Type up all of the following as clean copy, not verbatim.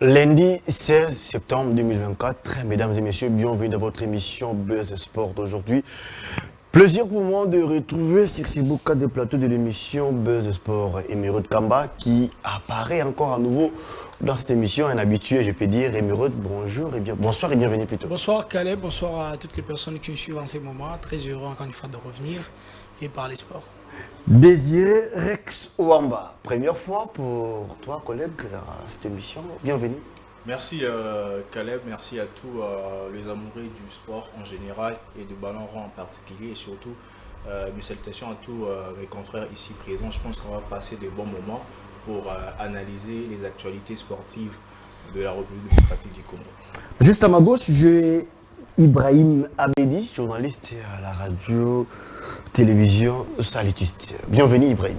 Lundi 16 septembre 2024, mesdames et messieurs, bienvenue dans votre émission Buzz Sport d'aujourd'hui. Plaisir pour moi de retrouver Sixi Bouka des plateaux de l'émission Buzz Sport, Emeraude Kamba qui apparaît encore à nouveau dans cette émission, un habitué, je peux dire. Emeraude, bonjour et bonsoir et bienvenue plutôt. Bonsoir Caleb, bonsoir à toutes les personnes qui nous suivent en ces moments. Très heureux encore une fois de revenir et parler sport. Désiré Rex Ouamba, première fois pour toi, collègue, à cette émission. Bienvenue. Merci Caleb, merci à tous les amoureux du sport en général et de ballon rond en particulier et surtout mes salutations à tous mes confrères ici présents. Je pense qu'on va passer de bons moments pour analyser les actualités sportives de la République démocratique du Congo. Juste à ma gauche, j'ai Ibrahim Abedi, journaliste à la radio, télévision Salutiste. Bienvenue Ibrahim.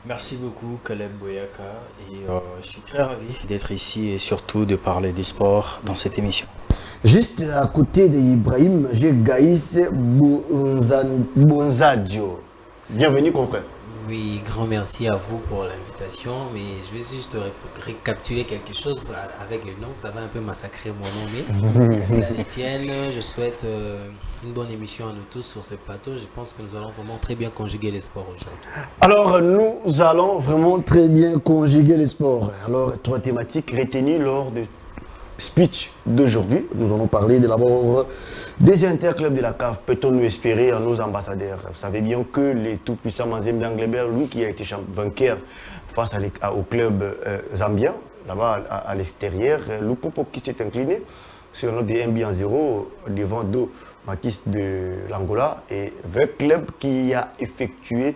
Merci beaucoup Caleb Boyaka et je suis très ravi d'être ici et surtout de parler du sport dans cette émission. Juste à côté d'Ibrahim, j'ai Gaïs Bonzadio. Bienvenue confrère. Oui, grand merci à vous pour l'invitation, mais je vais juste récapituler quelque chose avec le nom. Vous avez un peu massacré mon nom, mais c'est à l'Étienne. Je souhaite une bonne émission à nous tous sur ce plateau. Je pense que nous allons vraiment très bien conjuguer les sports aujourd'hui. Alors, nous allons vraiment très bien conjuguer les sports. Alors, trois thématiques retenues lors de speech d'aujourd'hui. Nous allons parler de l'abord des interclubs de la CAF. Peut-on nous espérer à nos ambassadeurs? Vous savez bien que les tout-puissants Mazembe d'Anglebert, lui qui a été vainqueur face au club zambien, là-bas à l'extérieur, Lupopo qui s'est incliné sur notre des 1-0 devant Do Maquis de l'Angola et le club qui a effectué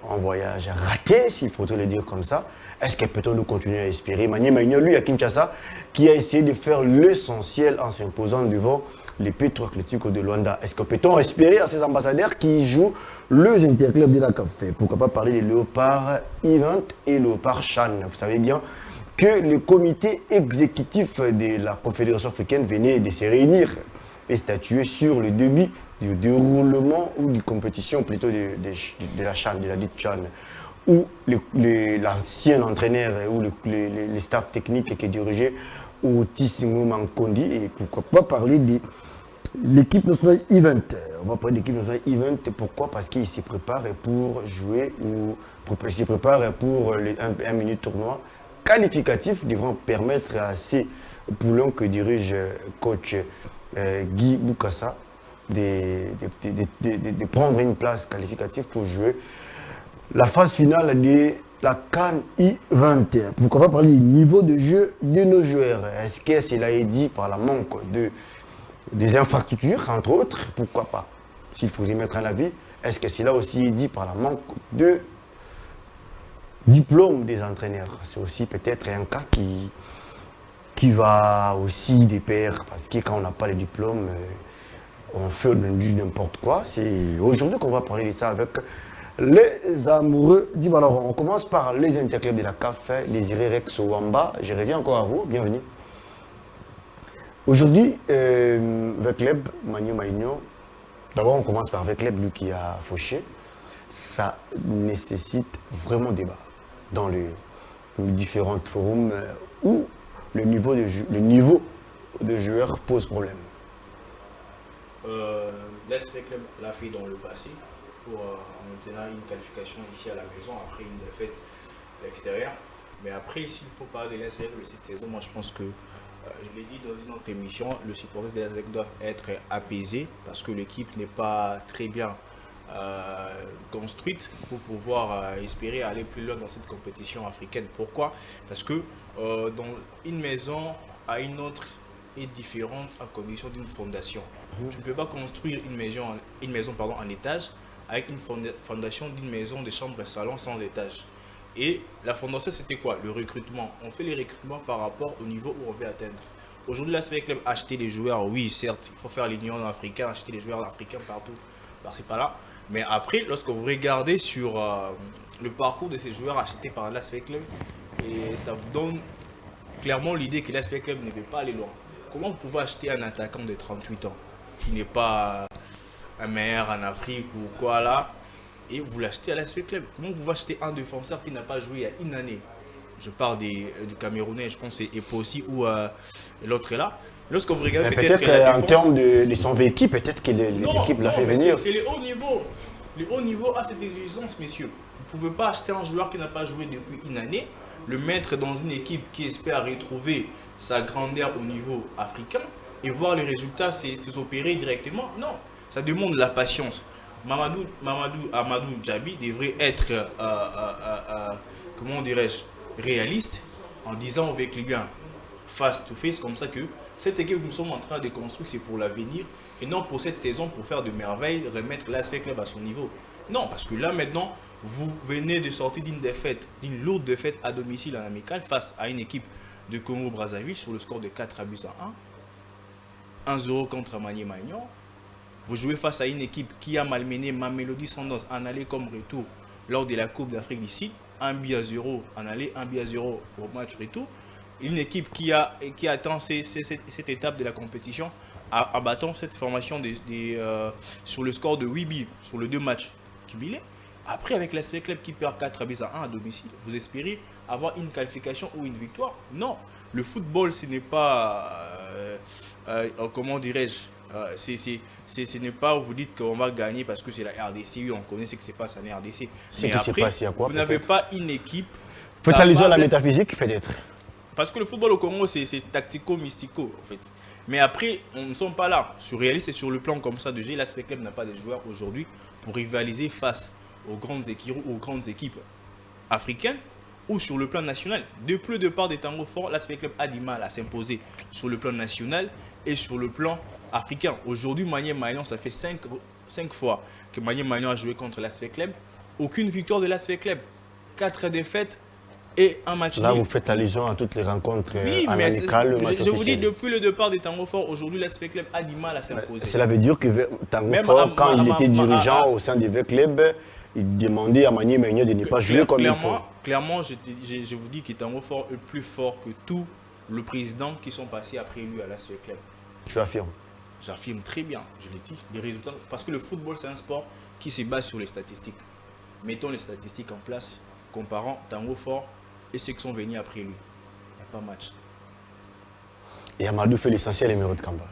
un voyage raté, s'il faudrait le dire comme ça. Est-ce que peut-on nous continuer à espérer? Magné Magno, lui, à Kinshasa, qui a essayé de faire l'essentiel en s'imposant devant les Petro Atlético de Luanda. Est-ce que peut-on espérer à ces ambassadeurs qui jouent les interclubs de la CAF? Pourquoi pas parler des Léopard Event et Léopard Chan? Vous savez bien que le comité exécutif de la Confédération africaine venait de se réunir et statuer sur le début du déroulement ou du compétition plutôt de la Chan, de la dite Chan, où l'ancien entraîneur ou les staff techniques qui est dirigé Otis Mankondi, et pourquoi pas parler de l'équipe nationale Event. On va parler de l'équipe nationale Event, pourquoi? Parce qu'il se prépare pour jouer ou se prépare pour un minute tournoi qualificatif devant permettre à ces poulons que dirige coach Guy Boukassa de prendre une place qualificative pour jouer la phase finale de la CAN I-20. Pourquoi pas parler du niveau de jeu de nos joueurs? Est-ce que cela est dit par la manque des infrastructures, entre autres? Pourquoi pas? S'il faut y mettre un avis, est-ce que cela aussi est dit par la manque de diplôme des entraîneurs? C'est aussi peut-être un cas qui va aussi de pair, parce que quand on n'a pas le diplôme, on fait n'importe quoi. C'est aujourd'hui qu'on va parler de ça avec les amoureux du ballon. On commence par les interclubs de la CAF, Désiré Rex Ouamba. Je reviens encore à vous, bienvenue. Aujourd'hui, Vecleb, Magno Magno, d'abord on commence par Vecleb, lui qui a fauché. Ça nécessite vraiment débat dans les différents forums où le niveau de joueurs pose problème. L'ASV Club l'a fait dans le passé pour en obtenir une qualification ici à la maison après une défaite à l'extérieur. Mais après, s'il faut parler de l'ASV Club cette saison, moi je pense que, je l'ai dit dans une autre émission, le supporter de l'ASV Club doit être apaisé parce que l'équipe n'est pas très bien construite pour pouvoir espérer aller plus loin dans cette compétition africaine. Pourquoi? Parce que dans une maison à une autre est différente en condition d'une fondation. Tu ne peux pas construire une maison en étage avec une fondation d'une maison de chambre et salon sans étage. Et la fondation, c'était quoi? Le recrutement. On fait les recrutements par rapport au niveau où on veut atteindre. Aujourd'hui, là, c'est le club acheter des joueurs. Oui, certes, il faut faire l'union africaine, acheter des joueurs africains partout, par-ci par-là. Mais après, lorsque vous regardez sur le parcours de ces joueurs achetés par l'ASV Club, et ça vous donne clairement l'idée que l'ASV Club ne veut pas aller loin. Comment vous pouvez acheter un attaquant de 38 ans qui n'est pas un meilleur en Afrique ou quoi là, et vous l'achetez à l'ASV Club? Comment vous pouvez acheter un défenseur qui n'a pas joué il y a une année? je parle du Camerounais, je pense que c'est Epossi ou l'autre est là. Lorsque vous regardez peut-être la en défense, termes de son vécu, peut-être que l'équipe l'a fait mais venir. c'est le haut niveau. Le haut niveau a cette exigence, messieurs. Vous ne pouvez pas acheter un joueur qui n'a pas joué depuis une année, le mettre dans une équipe qui espère retrouver sa grandeur au niveau africain et voir les résultats s'opérer directement. Non, ça demande la patience. Amadou Djabi devrait être, comment dirais-je, réaliste en disant avec les gars face to face, comme ça que cette équipe que nous sommes en train de construire, c'est pour l'avenir et non pour cette saison pour faire de merveilles, remettre l'Aspect Club à son niveau. Non, parce que là maintenant, vous venez de sortir d'une lourde défaite à domicile en amical face à une équipe de Congo-Brazzaville sur le score de 4-1. 1-0 contre Maniema-Union. Vous jouez face à une équipe qui a malmené Mamelodi Sundowns en aller comme retour lors de la Coupe d'Afrique du Sud. 1-0 en aller, 1-0 au match retour. Une équipe qui atteint cette étape de la compétition en battant cette formation sur le score de 8 buts sur les 2 matchs cumulés. Après, avec l'Aspect Club qui perd 4-1 à domicile, vous espérez avoir une qualification ou une victoire? Non. Le football, ce n'est pas... comment dirais-je, ce n'est pas où vous dites qu'on va gagner parce que c'est la RDC. Oui, on connaît ce qui se passe en RDC. Mais après, vous n'avez pas une équipe... Faut allusion à la métaphysique, peut-être. Parce que le football au Congo, c'est tactico-mystico, en fait. Mais après, on ne sommes pas là. Sur réaliste et sur le plan comme ça de G, l'Aspect Club n'a pas de joueurs aujourd'hui pour rivaliser face aux grandes équipes africaines ou sur le plan national. Depuis le départ des Tango Fort, l'Aspect Club a du mal à s'imposer sur le plan national et sur le plan africain. Aujourd'hui, Maniema-Union, ça fait 5 fois que Maniema-Union a joué contre l'Aspect Club. Aucune victoire de l'Aspect Club. 4 défaites et un match nul. Là, vous faites allusion à toutes les rencontres en mais amical, le match je vous dis, officiel. depuis le départ des Tango Fort, aujourd'hui, l'Aspect Club a du mal à s'imposer. Cela veut dire que Tango Même Fort, quand il était dirigeant au sein du club, il demandait à Maniema-Union de ne pas jouer comme il faut. Clairement, je vous dis que Tango Fort est plus fort que tous les présidents qui sont passés après lui à l'Aspect Club. Je affirme. J'affirme très bien, je le dis, les résultats. Parce que le football, c'est un sport qui se base sur les statistiques. Mettons les statistiques en place, comparant Tango Fort et ceux qui sont venus après lui. Il n'y a pas match. Et Amadou fait l'essentiel, numéro de Kamba.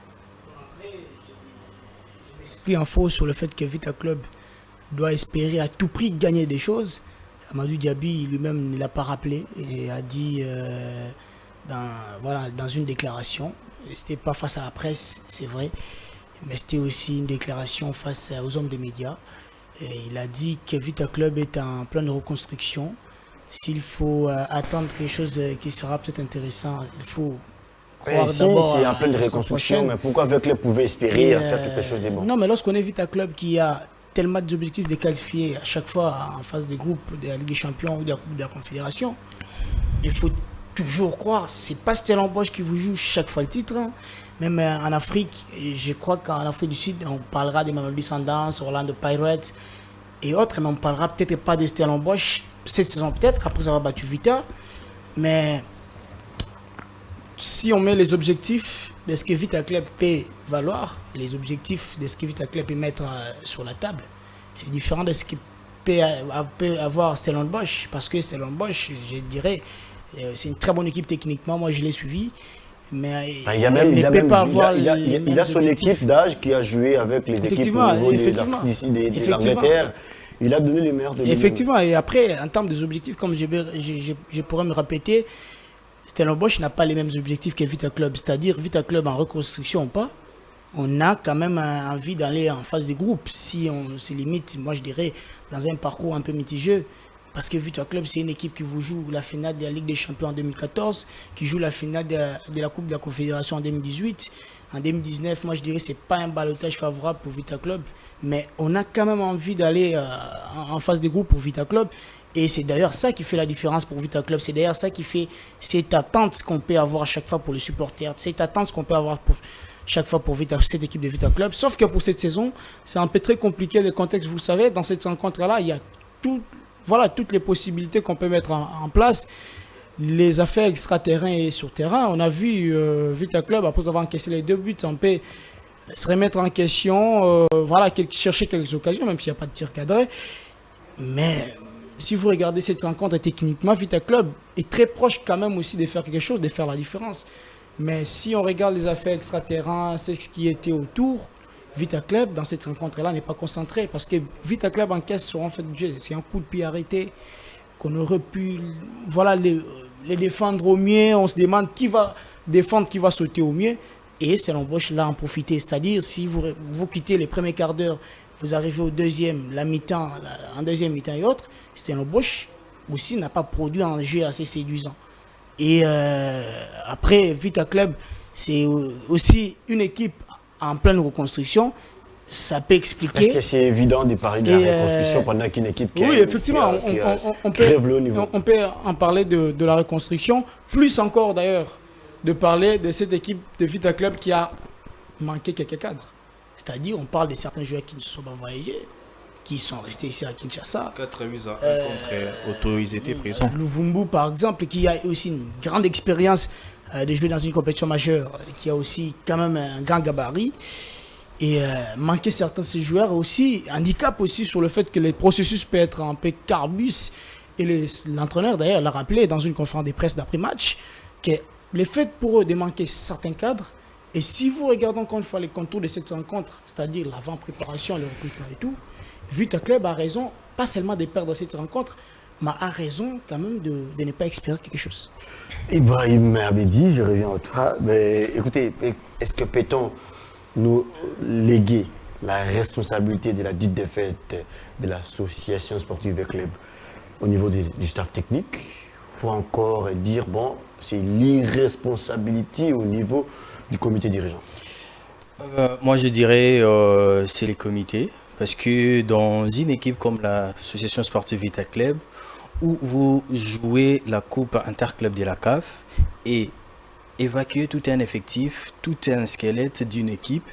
Plus info sur le fait que Vita Club doit espérer à tout prix gagner des choses. Amadou Djabi lui-même ne l'a pas rappelé et a dit dans une déclaration, c'était pas face à la presse, c'est vrai, mais c'était aussi une déclaration face aux hommes des médias. Et il a dit que Vita Club est en pleine reconstruction. S'il faut attendre quelque chose qui sera peut-être intéressant, il faut croire d'abord c'est en pleine reconstruction, mais pourquoi avec le pouvait espérer faire quelque chose de bon? Non, mais lorsqu'on est Vita Club qui a tellement d'objectifs de qualifier à chaque fois en phase des groupes de la Ligue des Champions ou de la Coupe de la Confédération, il faut toujours croire. C'est pas Stellenbosch qui vous joue chaque fois le titre. Hein. Même en Afrique, je crois qu'en Afrique du Sud, on parlera des Mamelodi Sundowns, Orlando Pirates et autres, mais on ne parlera peut-être pas des Stellenbosch cette saison peut-être, après avoir battu Vita. Mais si on met les objectifs de ce que Vita Club peut valoir, les objectifs de ce que Vita Club peut mettre sur la table, c'est différent de ce que peut avoir Stellenbosch. Parce que Stellenbosch, je dirais, c'est une très bonne équipe techniquement. Moi, je l'ai suivi. Mais il a son équipe d'âge qui a joué avec les équipes au niveau de l'Angleterre. Il a donné les meilleurs de lui. Effectivement, et après, en termes des objectifs, comme je pourrais me répéter, Stellenbosch n'a pas les mêmes objectifs que Vita Club. C'est-à-dire, Vita Club en reconstruction ou pas, on a quand même envie d'aller en phase de groupe. Si on se limite, moi je dirais, dans un parcours un peu mitigeux. Parce que Vita Club, c'est une équipe qui vous joue la finale de la Ligue des Champions en 2014, qui joue la finale de la Coupe de la Confédération en 2018. En 2019, moi je dirais que ce n'est pas un ballottage favorable pour Vita Club, mais on a quand même envie d'aller en phase de groupe pour Vita Club. Et c'est d'ailleurs ça qui fait la différence pour Vita Club. C'est d'ailleurs ça qui fait cette attente qu'on peut avoir à chaque fois pour les supporters, cette attente qu'on peut avoir pour chaque fois pour cette équipe de Vita Club. Sauf que pour cette saison, c'est un peu très compliqué le contexte, vous le savez. Dans cette rencontre-là, il y a toutes les possibilités qu'on peut mettre en place. Les affaires extra-terrain et sur terrain. On a vu Vita Club, après avoir encaissé les 2 buts, on peut se remettre en question, chercher quelques occasions, même s'il n'y a pas de tir cadré. Mais si vous regardez cette rencontre techniquement, Vita Club est très proche quand même aussi de faire quelque chose, de faire la différence. Mais si on regarde les affaires extra-terrain, c'est ce qui était autour, Vita Club dans cette rencontre-là n'est pas concentré parce que Vita Club encaisse sur en fait du jeu. C'est un coup de pied arrêté qu'on aurait pu les défendre au mieux. On se demande qui va défendre, qui va sauter au mieux. Et Stellenbosch là en profiter. C'est-à-dire si vous quittez les premiers quarts d'heure, vous arrivez au deuxième, la mi-temps, en deuxième mi-temps et autres, Stellenbosch aussi n'a pas produit un jeu assez séduisant. Et après, Vita Club, c'est aussi une équipe en pleine reconstruction. Ça peut expliquer. Est-ce que c'est évident de parler de la reconstruction pendant qu'une équipe qui oui, effectivement, on peut en parler de la reconstruction. Plus encore d'ailleurs, de parler de cette équipe de Vita Club qui a manqué quelques cadres. C'est-à-dire, on parle de certains joueurs qui ne se sont pas voyagés, qui sont restés ici à Kinshasa. 4 buts à 1 contre Auto, ils étaient présents. Luvumbu, par exemple, qui a aussi une grande expérience de jouer dans une compétition majeure, qui a aussi quand même un grand gabarit. Et manquer certains de ces joueurs aussi, handicap aussi sur le fait que le processus peut être un peu carbus. Et l'entraîneur d'ailleurs l'a rappelé dans une conférence de presse d'après-match, que le fait pour eux de manquer certains cadres, et si vous regardez encore une fois les contours de cette rencontre, c'est-à-dire l'avant-préparation, le recrutement et tout, Vita Club a raison, pas seulement de perdre cette rencontre, mais a raison quand même de ne pas espérer quelque chose. Ibrahim Abedi, je reviens à toi. Mais écoutez, est-ce que peut-on nous léguer la responsabilité de la dite défaite de l'association sportive et club au niveau du staff technique pour encore dire, bon, c'est l'irresponsabilité au niveau du comité dirigeant? Moi, je dirais c'est les comités. Parce que dans une équipe comme l'association sportive Vita Club, où vous jouez la coupe interclub de la CAF et évacuer tout un effectif, tout un squelette d'une équipe,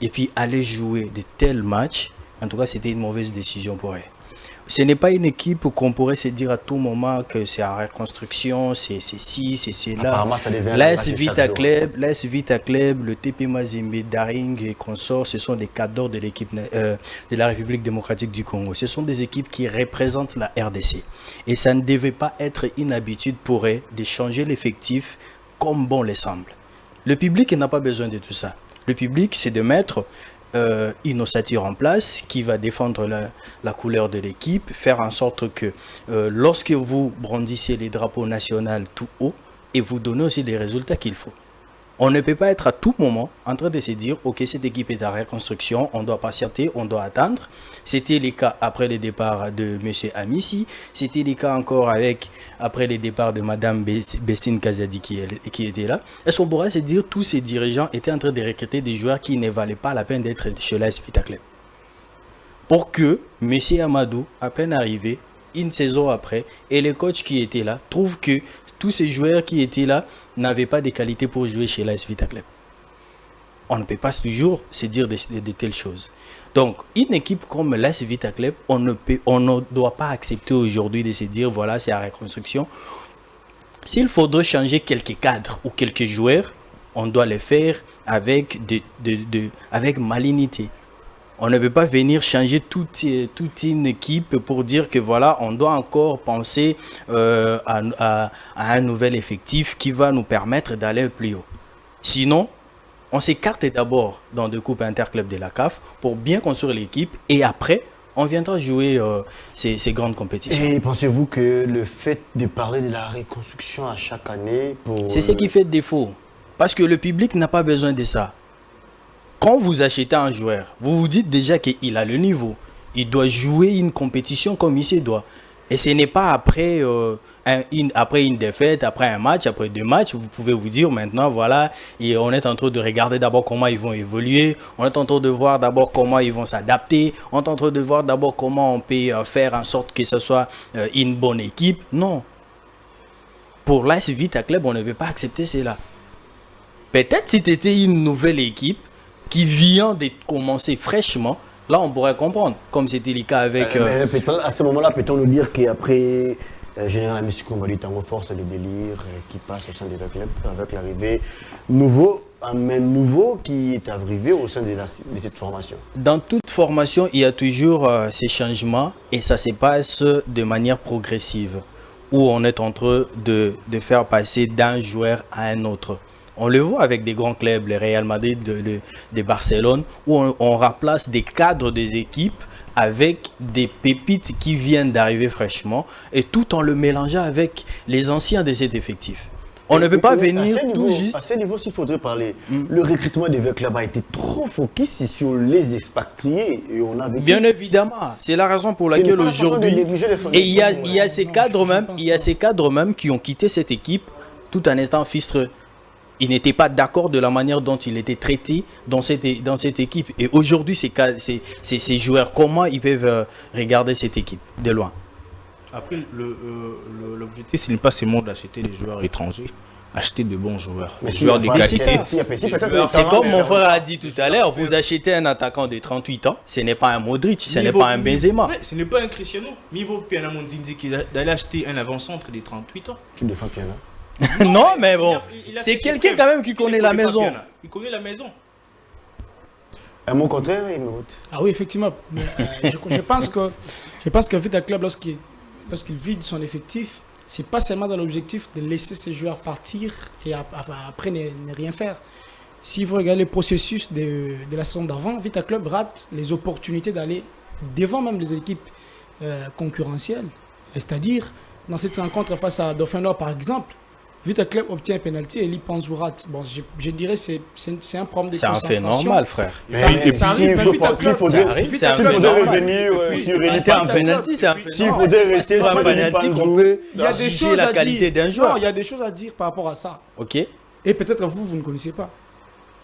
et puis aller jouer de tels matchs, en tout cas, c'était une mauvaise décision pour eux. Ce n'est pas une équipe qu'on pourrait se dire à tout moment que c'est en reconstruction, c'est ci, c'est là. L'AS Vita Club, le TP Mazembe, Daring et consorts, ce sont des cadres de l'équipe de la République démocratique du Congo. Ce sont des équipes qui représentent la RDC. Et ça ne devait pas être une habitude pour eux de changer l'effectif comme bon les semble. Le public n'a pas besoin de tout ça. Le public, c'est de mettre une ossature en place qui va défendre la couleur de l'équipe, faire en sorte que lorsque vous brandissez les drapeaux nationaux tout haut, et vous donnez aussi les résultats qu'il faut. On ne peut pas être à tout moment en train de se dire « Ok, cette équipe est en reconstruction, on doit patienter, on doit attendre ». C'était le cas après le départ de M. Amissi, c'était le cas encore après le départ de Mme Bestine Kazadi qui était là. Est-ce qu'on pourrait se dire que tous ces dirigeants étaient en train de recruter des joueurs qui ne valaient pas la peine d'être chez l'AS Vita Club? Pour que M. Amadou, à peine arrivé, une saison après, et le coach qui était là, trouve que tous ces joueurs qui étaient là n'avaient pas de qualité pour jouer chez l'AS Vita Club. On ne peut pas toujours se dire de telles choses. Donc, une équipe comme l'AS Vita Club, on ne doit pas accepter aujourd'hui de se dire, voilà, c'est la reconstruction. S'il faudrait changer quelques cadres ou quelques joueurs, on doit le faire avec malignité. On ne peut pas venir changer toute une équipe pour dire que voilà, on doit encore penser à un nouvel effectif qui va nous permettre d'aller plus haut. Sinon, on s'écarte d'abord dans deux coupes interclubs de la CAF pour bien construire l'équipe et après, on viendra jouer ces grandes compétitions. Et pensez-vous que le fait de parler de la reconstruction à chaque année c'est ce qui fait défaut. Parce que le public n'a pas besoin de ça. Quand vous achetez un joueur, vous vous dites déjà qu'il a le niveau. Il doit jouer une compétition comme il se doit. Et ce n'est pas après une défaite, après un match, après deux matchs, vous pouvez vous dire maintenant, voilà, et on est en train de regarder d'abord comment ils vont évoluer, on est en train de voir d'abord comment ils vont s'adapter, on est en train de voir d'abord comment on peut faire en sorte que ce soit une bonne équipe. Non. Pour l'AS Vita Club, on ne veut pas accepter cela. Peut-être si c'était une nouvelle équipe, qui vient de commencer fraîchement, là on pourrait comprendre, comme c'était le cas avec... à ce moment-là, peut-on nous dire qu'après Général Amissi Koumbali Tango Force, les délires qui passent au sein des clubs, avec l'arrivée nouveau un main nouveau qui est arrivé au sein de cette formation. Dans toute formation, il y a toujours ces changements et ça se passe de manière progressive, où on est en train de faire passer d'un joueur à un autre. On le voit avec des grands clubs, le Real Madrid de Barcelone, où on remplace des cadres des équipes avec des pépites qui viennent d'arriver fraîchement, et tout en le mélangeant avec les anciens de cet effectif. On ne peut pas venir tout juste... À ce niveau, s'il faudrait parler, le recrutement des clubs a été trop focus sur les expatriés. Et on avait Bien évidemment, c'est la raison pour laquelle aujourd'hui... Et il y a ces cadres même qui ont quitté cette équipe tout en étant fistreux. Ils n'étaient pas d'accord de la manière dont il était traité dans cette équipe. Et aujourd'hui, ces joueurs, comment ils peuvent regarder cette équipe de loin? Après, l'objectif, ce n'est pas seulement d'acheter des joueurs étrangers, acheter de bons joueurs. Mais Des joueurs de qualité. C'est comme mon frère a dit tout à l'heure, vous achetez un attaquant de 38 ans, ce n'est pas un Modric, ce n'est pas un Benzema. Ouais, ce n'est pas un Cristiano. Mais il vaut Piana Mondinzi d'aller acheter un avant-centre de 38 ans. Tu défends Piana. Non, mais bon, c'est quelqu'un quand même qui connaît la maison. Il connaît la maison. Un mot contraire, il me vote. Ah oui, effectivement. Mais, je pense que Vita Club, lorsqu'il vide son effectif, c'est pas seulement dans l'objectif de laisser ses joueurs partir et après ne rien faire. Si vous regardez le processus de la saison d'avant, Vita Club rate les opportunités d'aller devant même les équipes concurrentielles. C'est-à-dire, dans cette rencontre face à Dauphin Nord, par exemple, Vita Club obtient un penalty et Eli Panzu rate. Bon, je dirais que c'est un problème de C'est un concentration. fait normal, frère. Ça arrive, mais Vita Club, faudrait revenir sur Eli Un penalty, c'est un fait S'il normal. faudrait rester C'est sur pas un Eli penalty qu'on Panzu, peut il y a des juger choses la à qualité dire. d'un joueur. Non, il y a des choses à dire par rapport à ça. Ok. Et peut-être vous ne connaissez pas.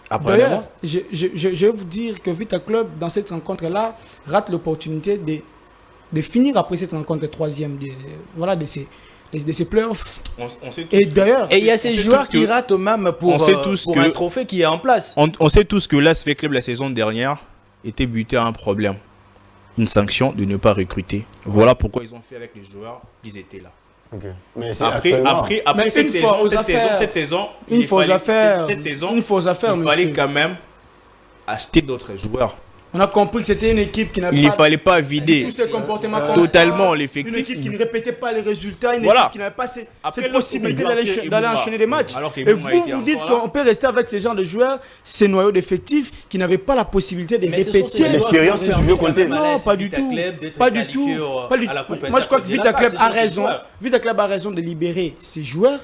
Après, D'ailleurs, je vais vous dire que Vita Club, dans cette rencontre-là, rate l'opportunité de finir après cette rencontre troisième de ces playoffs. On sait tous Et d'ailleurs, et il y a ces joueurs qui ratent même pour un trophée qui est en place. On sait tous que l'ASV Club la saison dernière était buté à un problème. Une sanction de ne pas recruter. Voilà pourquoi ils ont fait avec les joueurs, ils étaient là. Okay. Mais Après cette saison, il fallait quand même acheter d'autres joueurs. on a compris que c'était une équipe qui n'avait Il ne pas fallait pas vider tous ces comportements totalement constants, l'effectif. une équipe qui ne répétait pas les résultats, une Voilà. équipe qui n'avait pas cette Après, possibilité lorsqu'on d'aller Ibouba, enchaîner des matchs. alors que Et Ibouba était vous dites encore là. qu'on peut rester avec ces genres de joueurs, ces noyaux d'effectifs qui n'avaient pas la possibilité de répéter. L'expérience que tu veux compter. Non, pas du tout. Pas du tout. Pas du tout. Moi, je crois que Vita Club a raison. Vita Club a raison de libérer ses joueurs.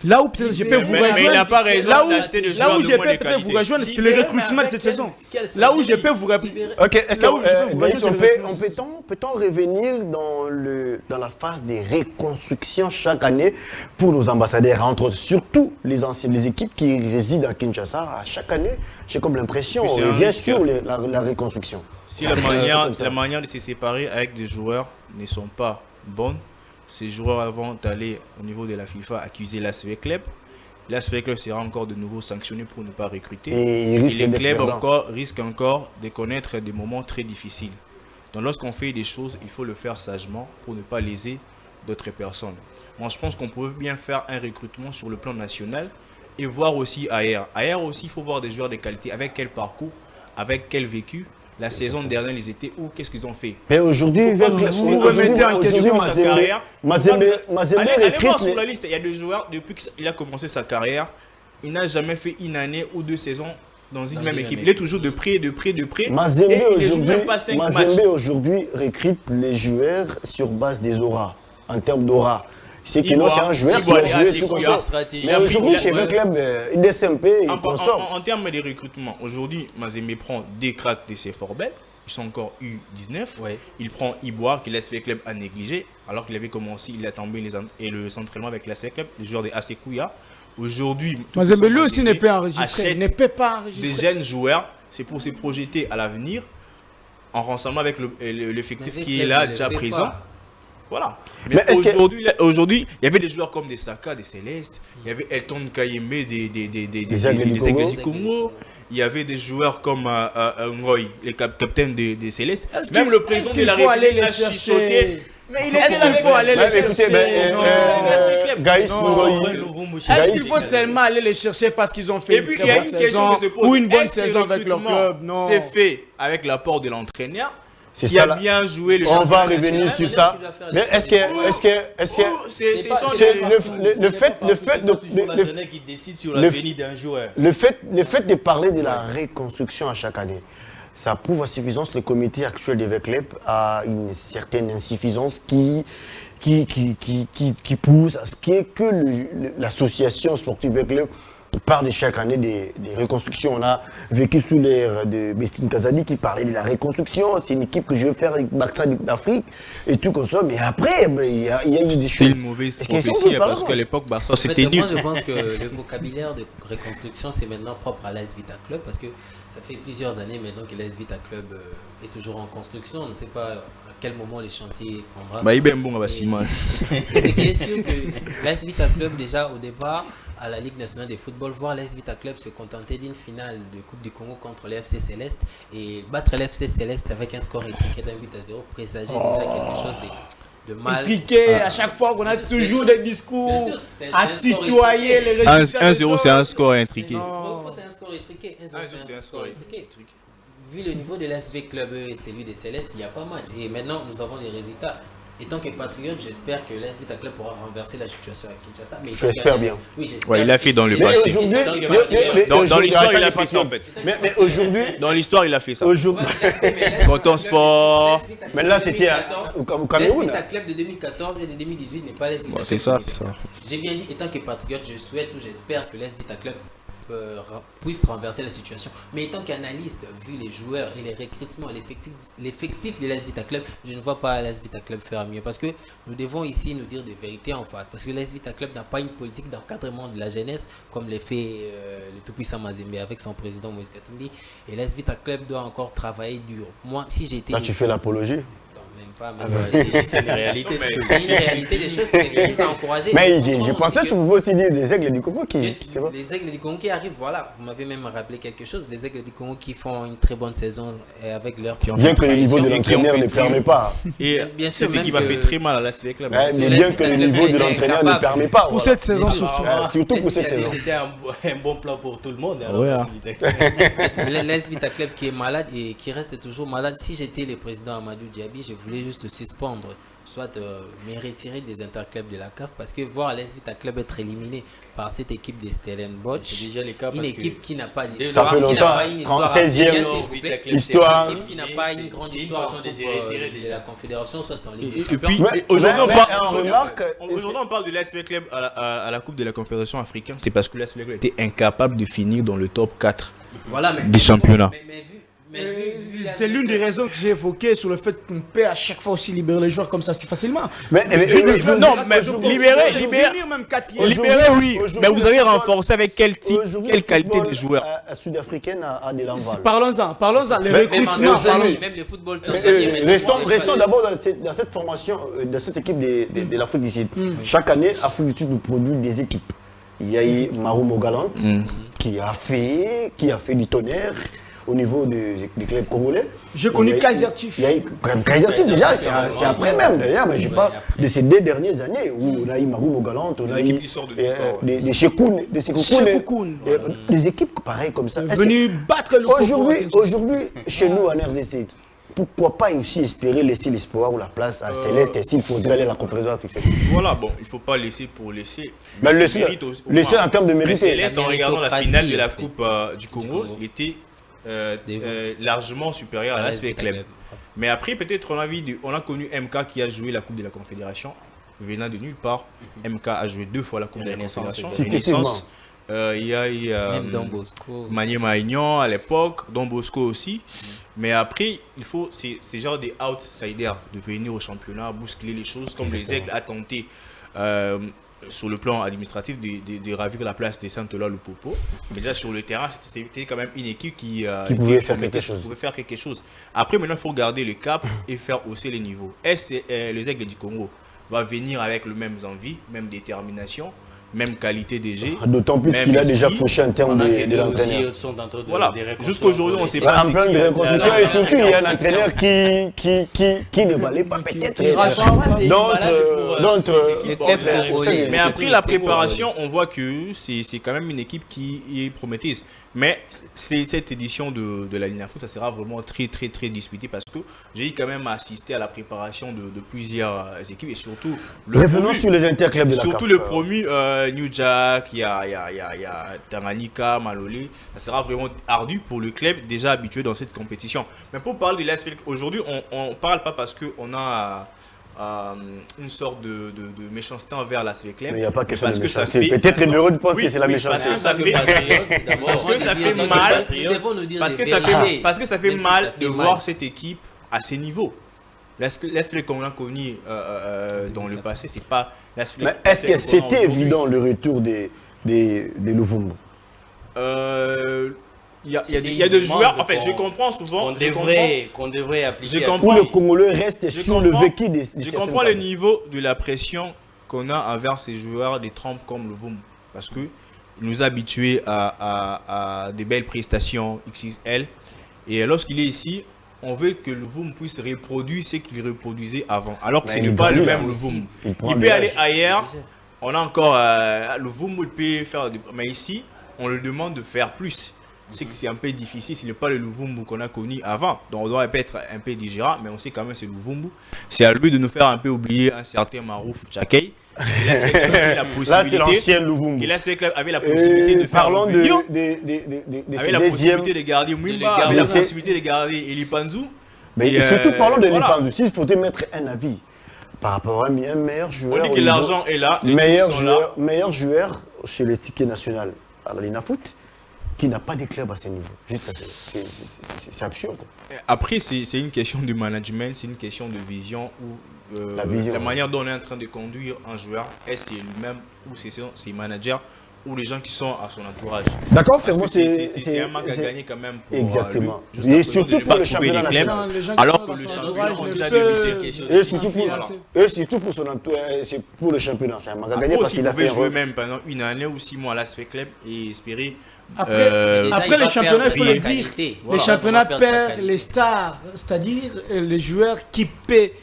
Là où peut-être je peux vous rejoindre. Mais il n'a pas raison d'acheter des joueurs Là où de je moins de peux peut-être vous qualité. rejoindre, c'est le recrutement de cette saison. Là où je peux vous répondre. Ok, est-ce Là où je peux vous que rejoindre, peut-on revenir dans la phase de reconstruction chaque année pour nos ambassadeurs, entre autres, surtout les équipes qui résident à Kinshasa, à chaque année, j'ai comme l'impression, Oui, on c'est un revient risque. sur la reconstruction. Si C'est comme ça. la manière de se séparer avec des joueurs ne sont pas bonnes, ces joueurs vont aller au niveau de la FIFA accuser l'ASV Club. L'ASV Club sera encore de nouveau sanctionné pour ne pas recruter. Et ils risquent les d'être clubs perdants. risquent encore de connaître des moments très difficiles. Donc lorsqu'on fait des choses, il faut le faire sagement pour ne pas léser d'autres personnes. Moi je pense qu'on peut bien faire un recrutement sur le plan national et voir aussi ailleurs. Ailleurs aussi, il faut voir des joueurs de qualité. Avec quel parcours, avec quel vécu. La saison dernière, ils étaient où? Qu'est-ce qu'ils ont fait? Mais aujourd'hui, vous remettez en question sa carrière. Mazembe Allez voir recrute. sur la liste, il y a des joueurs, depuis qu'il a commencé sa carrière, il n'a jamais fait une année ou 2 saisons dans une même équipe. Il est toujours de près. Mazembe Et il ne joue même pas 5 matchs. aujourd'hui recrute les joueurs sur base des auras, en termes d'aura. C'est que non, c'est un joueur, c'est un joueur, tout comme ça. Mais aujourd'hui, chez le club, DSMP, il consomme. En termes de recrutement, aujourd'hui, Mazembe prend des cracks de ses Forbel. Ils sont encore U19. Ouais. Il prend Iboire qui laisse le club à négliger. Alors qu'il avait commencé, il a tombé le s'entraînement avec l'ASV Club, les joueurs de AC Kouya. Aujourd'hui, Mazembe lui aussi ne peut enregistrer. achète Il ne peut pas des enregistrer. jeunes joueurs, c'est pour se projeter à l'avenir en rassemblant avec l'effectif Mais qui les est là clubs ne déjà le fait présent. pas. Voilà. Mais Mais est-ce que- aujourd'hui, il y avait des joueurs comme des Saka, des Célestes, il y avait Elton Kayemé des Aigles du Aigles du Congo. Congo, il y avait des joueurs comme Ngoy, le capitaine des Célestes. Est-ce Même qu'il- le président est-ce de qu'il la faut aller République les a chercher? chuchoté. Mais il Est-ce était qu'il là faut aller les Écoutez, chercher? Gaïs Non. Ngoï, Est-ce qu'il faut seulement aller les chercher parce qu'ils ont fait Et une puis il très y a bonne une question saison qui se pose. ou une bonne Est-ce que saison le avec leur recrutement club? Non. C'est fait avec l'apport de l'entraîneur c'est qui ça a là. bien joué le On va championnat revenir national. sur ça. Mais est-ce que C'est pas- sont c'est des- le fait de l'entraîneur qui décide sur le- l'avenir d'un joueur. le fait de parler de la reconstruction à chaque année, ça prouve à suffisance le comité actuel des clubs a une certaine insuffisance qui pousse à ce que l'association sportive des clubs parle de chaque année des reconstructions. On a vécu sous l'ère de Bestine Kazadi qui parlait de la reconstruction. C'est une équipe que je veux faire avec Barça d'Afrique et tout comme ça. Mais après, il y a eu des C'était choses. une mauvaise Est-ce qu'ils sont prophétie préparés, parce qu'à l'époque Barça En c'était fait, nul. moi, je pense que le vocabulaire de reconstruction, c'est maintenant propre à l'AS Vita Club parce que ça fait plusieurs années maintenant que l'AS Vita Club est toujours en construction. On ne sait pas à quel moment les chantiers prendront. Bah, il est bien bon, Simon. C'est bien sûr que l'AS Vita Club, déjà au départ, à la Ligue nationale de football, voir l'AS Vita Club se contenter d'une finale de Coupe du Congo contre l'FC Céleste et battre l'FC Céleste avec un score étriqué d'un 8-0 présageait déjà quelque chose de mal. Étriqué, à chaque fois qu'on a Bien sûr, toujours bien des discours bien sûr, c'est à un score tutoyer étriqué. les résultats. 1-0, c'est un score intriqué. C'est un score étriqué. 1-0, c'est un score étriqué. Vu le niveau de l'SV Club et celui des Célestes, il n'y a pas match. Et maintenant, nous avons les résultats. Et tant que patriote, j'espère que l'AS Vita Club pourra renverser la situation à Kinshasa. Mais J'espère bien. Oui, j'espère. Ouais, il l'a fait dans le Mais passé. aujourd'hui, Dans l'histoire, il a fait fait ça en fait. Mais aujourd'hui, Dans l'histoire, il a fait ça. aujourd'hui, Canton Sport. Mais là, c'était au Cameroun. L'AS Vita Club de 2014 et de 2018 n'est pas l'AS Vita Bon, c'est Club ça, de c'est ça. 2014. J'ai bien dit, étant que patriote, je souhaite ou j'espère que l'AS Vita Club puisse renverser la situation. Mais étant qu'analyste, vu les joueurs et les recrutements, l'effectif de l'AS Vita Club, je ne vois pas l'AS Vita Club faire mieux. Parce que nous devons ici nous dire des vérités en face. Parce que l'AS Vita Club n'a pas une politique d'encadrement de la jeunesse comme le fait le tout-puissant Mazembe avec son président Moïse Katumbi. Et l'AS Vita Club doit encore travailler dur. Moi, si j'étais... Là, tu fais l'apologie. Même pas, mais c'est juste une réalité. C'est une réalité des choses, c'est quelque chose à encourager. Mais je pensais que tu pouvais aussi dire des aigles du Congo qui c'est vrai. Les Aigles du Congo qui arrivent, voilà, vous m'avez même rappelé quelque chose. Les Aigles du Congo qui font une très bonne saison et avec leur Bien que le niveau de l'entraîneur ne permet pas. Et Bien sûr, cette même équipe a que- fait très mal à l'AS Club. Ouais, mais bien que le niveau de l'entraîneur ne permet pas. Pour voilà. cette saison surtout. Surtout pour cette saison. C'était un bon plan pour tout le monde. Alors, Ouais. l'AS Vita Club. L'AS Vita Club qui est malade et qui reste toujours malade. Si j'étais le président Amadou Diaby, je voulais juste suspendre, soit me retirer des interclubs de la CAF parce que voir l'AS Vita Club être éliminé par cette équipe des Stellenbosch, C'est déjà le cas une parce équipe que qui n'a pas Ça l'histoire, fait qui n'a longtemps, pas une histoire 36e, africaine, s'il vous plaît. Histoire. Une équipe qui n'a pas une grande c'est une histoire façon en de se coupe, retirer de déjà. la Confédération, soit en Ligue des Et Champions. puis, Mais- aujourd'hui, on mais parle. on remarque. Aujourd'hui, on parle de l'AS Club à la Coupe de la Confédération africaine. C'est parce que l'AS Club était incapable de finir dans le top 4 Voilà, mais du championnat. C'est l'une des raisons que j'ai évoquées sur le fait qu'on peut à chaque fois aussi libérer les joueurs comme ça si facilement. Mais Non, mais libérer, Même quatrième. libérer, oui. Aujourd'hui, Mais vous avez le football- renforcé avec quel type, Aujourd'hui, quelle le qualité de football, joueur sud-africaine a de l'envol. Parlons-en, les Mais- recrutements. aujourd'hui- Même le football Mais, tanzanien, maintenant, Restons les d'abord dans cette formation, dans cette équipe de l'Afrique du Sud. Chaque année, l'Afrique du Sud nous produit des équipes. Il y a eu Marumo Galante qui a fait du tonnerre au niveau des clubs congolais. J'ai connu Il y a eu- Kaiser Chiefs. Il y a eu Kaiser Chiefs déjà, c'est après même d'ailleurs, mais je parle de ces 2 dernières années où on a eu Marumo Galante, on a eu équipes qui sortent de nulle part, des Shekoun, des Sekoukoun. des équipes pareilles comme ça. Est-ce que- Venu battre le Aujourd'hui, chez nous en RDC, pourquoi pas aussi espérer laisser l'espoir ou la place à Céleste et s'il faudrait aller à la comparaison africaine. Voilà, bon, il ne faut pas laisser pour laisser. Mais Il laisser mérite aussi- laisser en termes de Mais mérite. Céleste, en La regardant la méritocratie, finale de la en fait. Coupe du Congo, il était largement supérieur à L'AS l'AS Vita Club. Club. Mais après, peut-être, on a connu MK qui a joué la Coupe de la Confédération, venant de nulle part. MK a joué 2 fois la Coupe de la Renaissance, Confédération. effectivement. Renaissance. Il y a eu Même Don Bosco. Manier Maignan à l'époque, Don Bosco aussi. Mais après, il faut, c'est genre des outsiders de venir au championnat, bousculer les choses, comme les Aigles a tenté sur le plan administratif de ravir la place des Santola Lupopo. Mais déjà sur le terrain, c'était quand même une équipe qui pouvait était faire quelque prometteuse, chose. qui pouvait faire quelque chose. Après, maintenant, il faut garder le cap et faire hausser les niveaux. Est-ce que les Aigles du Congo va venir avec le même envie, même détermination même qualité DG. D'autant plus même qu'il a déjà esprit. fauché en termes Pendant que de eux l'entraîneur. aussi sont en train de Voilà. reconstruire Jusqu'aujourd'hui, on encore sait les pas. En plein de reconstruction et surtout il y a un entraîneur qui ne valait pas peut-être d'autres. Mais après la préparation, on voit que c'est quand même une équipe qui est prometteuse. Mais cette édition de la Ligue Foot, ça sera vraiment très très très disputée parce que j'ai quand même assisté à la préparation de plusieurs équipes et surtout Revenons sur les interclubs de la surtout CAF. le promu New Jack, il y a Tanganyika, Malolé. Ça sera vraiment ardu pour le club déjà habitué dans cette compétition. Mais pour parler de l'AS, aujourd'hui on parle pas parce qu'on a une sorte de méchanceté envers la Club. Mais il n'y a pas question parce de que ça méchanceté. fait Peut-être Ribeiro pense Oui, que c'est la oui, méchanceté. parce que ça fait mal. Parce que ça fait mal de voir cette équipe à ces niveaux. L'AS qu'on a connu dans le passé, c'est pas l'AS Mais est-ce que c'était évident le retour des Louvumbu? Il y a des joueurs, en fait, je comprends souvent. Qu'on devrait appliquer. Où le Congolais reste sur le vécu des Je comprends le niveau de la pression qu'on a envers ces joueurs des trempes comme Louvumbu. Parce qu'il nous a habitués à des belles prestations XXL. Et lorsqu'il est ici, on veut que Louvumbu puisse reproduire ce qu'il reproduisait avant. Alors que ce n'est pas le même Louvumbu. Il peut aller ailleurs. On a encore Louvumbu, il peut faire. Mais ici, on le demande de faire plus. C'est que c'est un peu difficile, ce n'est pas le Louvumbu qu'on a connu avant. Donc on doit être un peu digérant, mais on sait quand même que c'est Louvumbu. C'est à lui de nous faire un peu oublier un certain Marouf Tchakei. Là, c'est l'ancien Louvumbu. Il avait la possibilité de faire parlons avait la possibilité de garder Mwimba, avait la possibilité de garder Elipanzu. Mais surtout, parlons de Elipanzu. S'il faut mettre un avis par rapport à un meilleur joueur. On dit que l'argent est là, meilleur joueur chez les tickets nationaux à la Ligue Foot, qui n'a pas de club à ce niveau. C'est absurde. Après, c'est une question de management, c'est une question de vision où la manière dont on est en train de conduire un joueur, est-ce lui-même ou c'est ses managers ou les gens qui sont à son entourage. D'accord, c'est un manque à gagner quand même pour exactement. Et surtout pour le championnat national. Alors que le championnat on déjà et surtout pour son entourage, pour le championnat, c'est un manque à gagner parce qu'il a fait jouer même pendant une année ou 6 mois à l'AS Club et espérer. Après les championnats, il faut le dire, les championnats perdent les stars, c'est-à-dire les joueurs qui paient.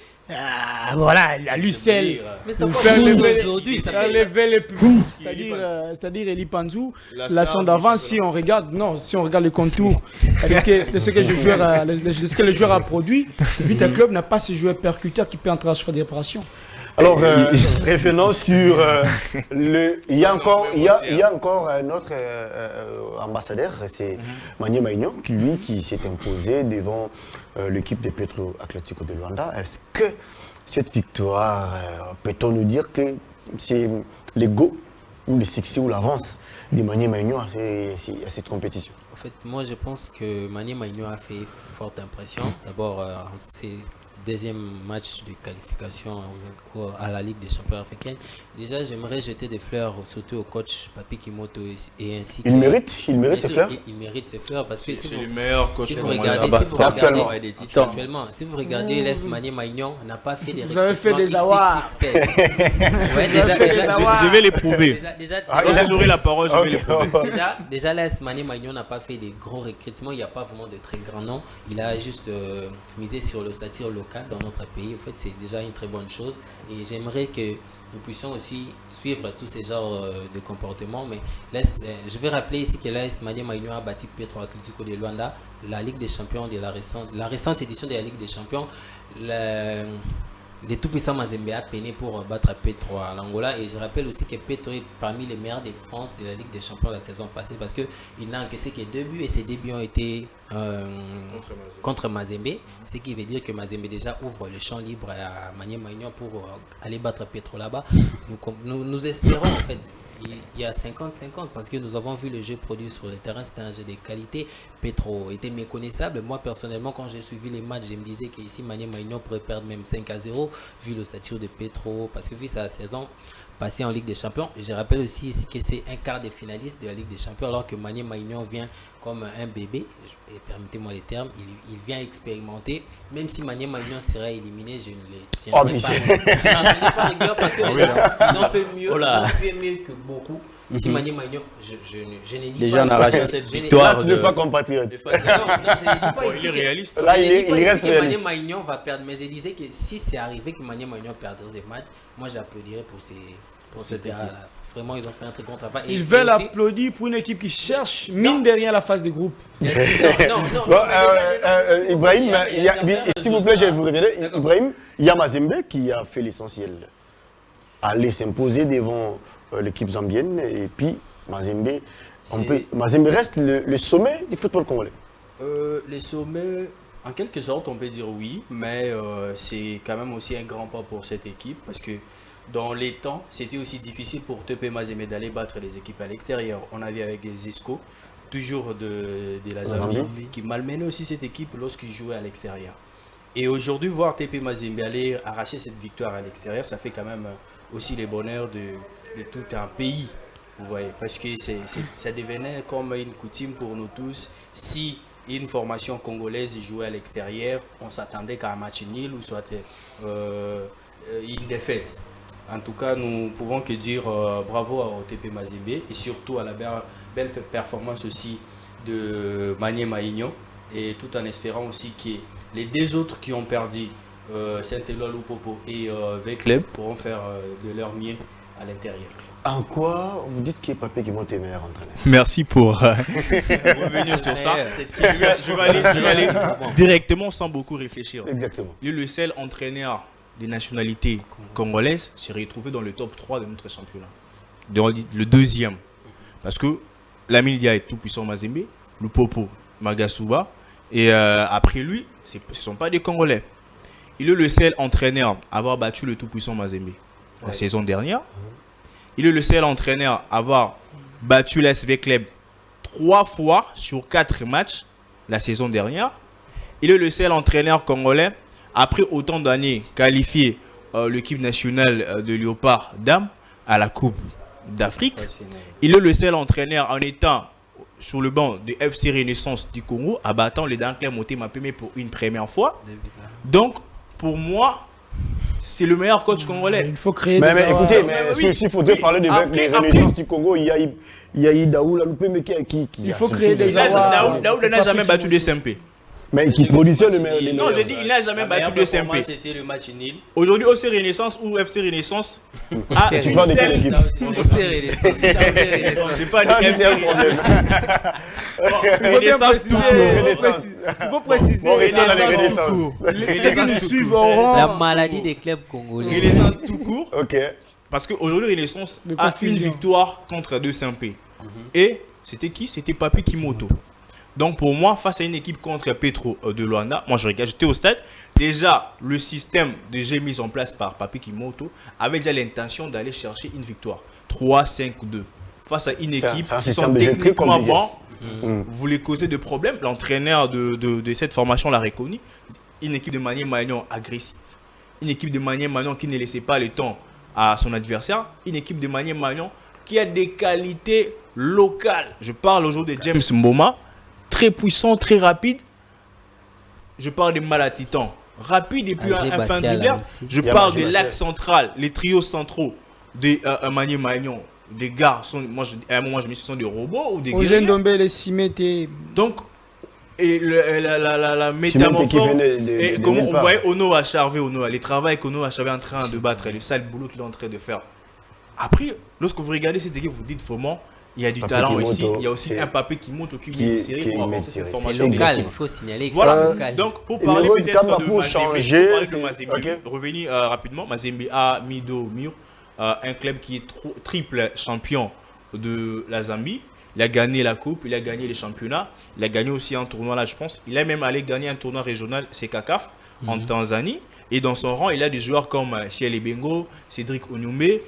Voilà, la Lucelle, faire lever les plus, c'est-à-dire Elipanzu, la sonde d'avant, si on regarde le contour de ce que le joueur a produit, Vita Club n'a pas ce joueur percuteur qui peut entrer à surface de réparation. Alors, revenons sur il y a encore un autre ambassadeur, c'est Manier Maignan, qui s'est imposé devant l'équipe de Petro Atlético de Luanda. Est-ce que cette victoire, peut-on nous dire que c'est l'ego ou le succès ou l'avance de Manier Maignan à cette compétition? En fait, moi je pense que Manier Maignan a fait forte impression. D'abord, c'est deuxième match de qualification à la Ligue des champions africaines. Déjà, j'aimerais jeter des fleurs surtout au coach Papi Kimoto et ainsi que... Il mérite ses fleurs. Il mérite ses fleurs parce que c'est le meilleur coach si vous regardez l'Est Manier Maignan n'a pas fait des vous avez fait des awards. Je vais l'éprouver. J'aurai la parole, je vais l'éprouver. Déjà l'Est Manier Maignan n'a pas fait des gros recrutements, il n'y a pas vraiment de très grands noms. Il a juste misé sur le statut local dans notre pays. En fait, c'est déjà une très bonne chose et j'aimerais que nous puissions aussi suivre tous ces genres de comportements. Mais je vais rappeler ici que l'AS Manier Maignan a battu Petro Atlético de Luanda, la Ligue des champions de la récente édition de la Ligue des champions. Les tout-puissants Mazembe a peiné pour battre Petro à l'Angola. Et je rappelle aussi que Petro est parmi les meilleurs de France de la Ligue des champions la saison passée parce qu'il n'a encaissé que 2 buts et ces 2 buts ont été contre Mazembe. Ce qui veut dire que Mazembe déjà ouvre le champ libre à Manier Maignan pour aller battre Petro là-bas. Nous espérons en fait. Il y a 50-50 parce que nous avons vu le jeu produit sur le terrain, c'était un jeu de qualité. Petro était méconnaissable. Moi personnellement, quand j'ai suivi les matchs, je me disais qu'ici Manier Maignan pourrait perdre même 5-0 vu le statut de Petro parce que vu sa saison passée en Ligue des Champions. Je rappelle aussi ici que c'est un quart des finalistes de la Ligue des Champions alors que Manier Maignan vient comme un bébé, et permettez-moi les termes, il vient expérimenter. Même si Maniema Union serait éliminé, je ne les tiendrai pas. Je n'en tiendrai pas rigueur parce que ils ont fait mieux, que beaucoup. Ici, Maniema Union, je n'ai dit déjà pas. en arrachant cette Là, victoire. tu ne fais compatriote. Non, je ne dis pas Bon, ici il est que- réaliste. Là, je il ne dis pas ici reste que réaliste. Maniema Union va perdre, mais je disais que si c'est arrivé que Maniema Union perdrait ces matchs, moi j'applaudirais pour ces gars-là. Vraiment, ils ont fait un très grand travail. Ils Et veulent aussi- applaudir pour une équipe qui cherche, mine de rien, la phase des groupes. Non, Bon, Ibrahim, s'il vous plaît, je vais vous révéler. Ibrahim, il y a Mazembe qui a fait l'essentiel. Aller s'imposer devant l'équipe zambienne. Et puis, Mazembe, Mazembe reste le sommet du football congolais. Les sommets, en quelque sorte, on peut dire oui, mais c'est quand même aussi un grand pas pour cette équipe parce que dans les temps, c'était aussi difficile pour TP Mazembe d'aller battre les équipes à l'extérieur. On a vu avec Zesco, toujours de la Zambie, qui malmenait aussi cette équipe lorsqu'il jouait à l'extérieur. Et aujourd'hui, voir TP Mazembe aller arracher cette victoire à l'extérieur, ça fait quand même aussi les bonheurs de tout un pays. Vous voyez, parce que ça devenait comme une coutume pour nous tous. Si une formation congolaise jouait à l'extérieur, on s'attendait qu'à un match nul ou soit une défaite. En tout cas, nous pouvons que dire bravo à OTP Mazembe et surtout à la belle performance aussi de Maniema Union, et tout en espérant aussi que les deux autres qui ont perdu, Saint-Éloi Lupopo et Vecleb, pourront faire de leur mieux à l'intérieur. En quoi vous dites qu'il est Papé qui monte les meilleurs entraîneurs? Merci pour revenir sur ça. Je vais aller directement sans beaucoup réfléchir. Exactement. Il est le seul entraîneur des nationalités congolaises s'est retrouvé dans le top 3 de notre championnat. Dans le deuxième. Parce que Lamine Dia est tout puissant Mazembe, Lupopo, Magasuba, et après lui, ce ne sont pas des Congolais. Il est le seul entraîneur à avoir battu le tout puissant Mazembe la saison dernière. Il est le seul entraîneur à avoir battu l'SV Club 3 fois sur 4 matchs la saison dernière. Il est le seul entraîneur congolais, après autant d'années, qualifié l'équipe nationale de Léopard Dames à la Coupe d'Afrique. Il est le seul entraîneur en étant sur le banc de FC Renaissance du Congo, abattant les Danclers Motema Pembe pour une première fois. Donc, pour moi, c'est le meilleur coach congolais. Il faut créer Mais des écoutez, oui. s'il faudrait parler de Après- les Renaissances du Congo, il y a Daoul Loupé qui Il faut créer des Daoud n'a jamais battu de SMP. mais qui produisait les Non, meilleurs. j'ai dit il n'a jamais battu de SMP. C'était le match nul. Aujourd'hui, OC Renaissance ou FC Renaissance a Tu une parles de quelle seule- équipe? Non, j'ai pas Ça, dit c'est FC un problème. Renaissance tout court. Il faut préciser. Bon, restons dans les Renaissance tout Renaissances. court. Ceux qui Renaissance nous tout suivent court. auront. La maladie des clubs congolais. Renaissance tout court. Ok. Parce qu'aujourd'hui, Renaissance De a une confusion. victoire contre 2 SMP. Et c'était qui? C'était Papi Kimoto. Donc pour moi, face à une équipe contre Petro de Luanda, moi j'étais au stade. Déjà, le système déjà mis en place par Papi Kimoto avait déjà l'intention d'aller chercher une victoire. 3-5-2. Face à une équipe c'est un qui système sont déjà très techniquement compliqué. bons, voulait causer des problèmes. L'entraîneur de cette formation l'a reconnu. Une équipe de Maniema Union agressive. Une équipe de Maniema Union qui ne laissait pas le temps à son adversaire. Une équipe de Maniema Union qui a des qualités locales. Je parle aujourd'hui de James Mboma, très puissant, très rapide. Je parle de Malatitan, rapide et puis Angers un fin Bastia, là dribbleur. aussi. Je Il y a parle Angers de Bastia. l'axe central, les trios centraux de Maniema Union. Des gars, à un moment je me suis dit, ce sont des robots ou des Eugène guerriers. Dombele et Simete. Donc, et la Simon qui métamorphose, venait de et nulle comment on part. voyait Ono à Charvet, les travaux qu'Ono a Charvet en train de battre, les sales boulots qu'il est en train de faire. Après, lorsque vous regardez cette équipe, vous dites vraiment, il y a du Papi talent Kimoto, ici, il y a aussi c'est- un Papé qui monte, qui qui met est- une série qui est pour une avancer cette série. C'est formation. local, Exactement. il faut signaler que Voilà, c'est local. donc pour Et parler le peut-être Camp a de pour Mazembe, changer, pour parler de c'est- Mazembe, ok. revenir rapidement, Mazembe a mis dos au mur un club qui est triple champion de la Zambie. Il a gagné la coupe, il a gagné les championnats, il a gagné aussi un tournoi là je pense. Il a même allé gagner un tournoi régional, c'est CACAF, en Tanzanie. Et dans son rang, il a des joueurs comme Ciel Bengo, Cédric Onyumé,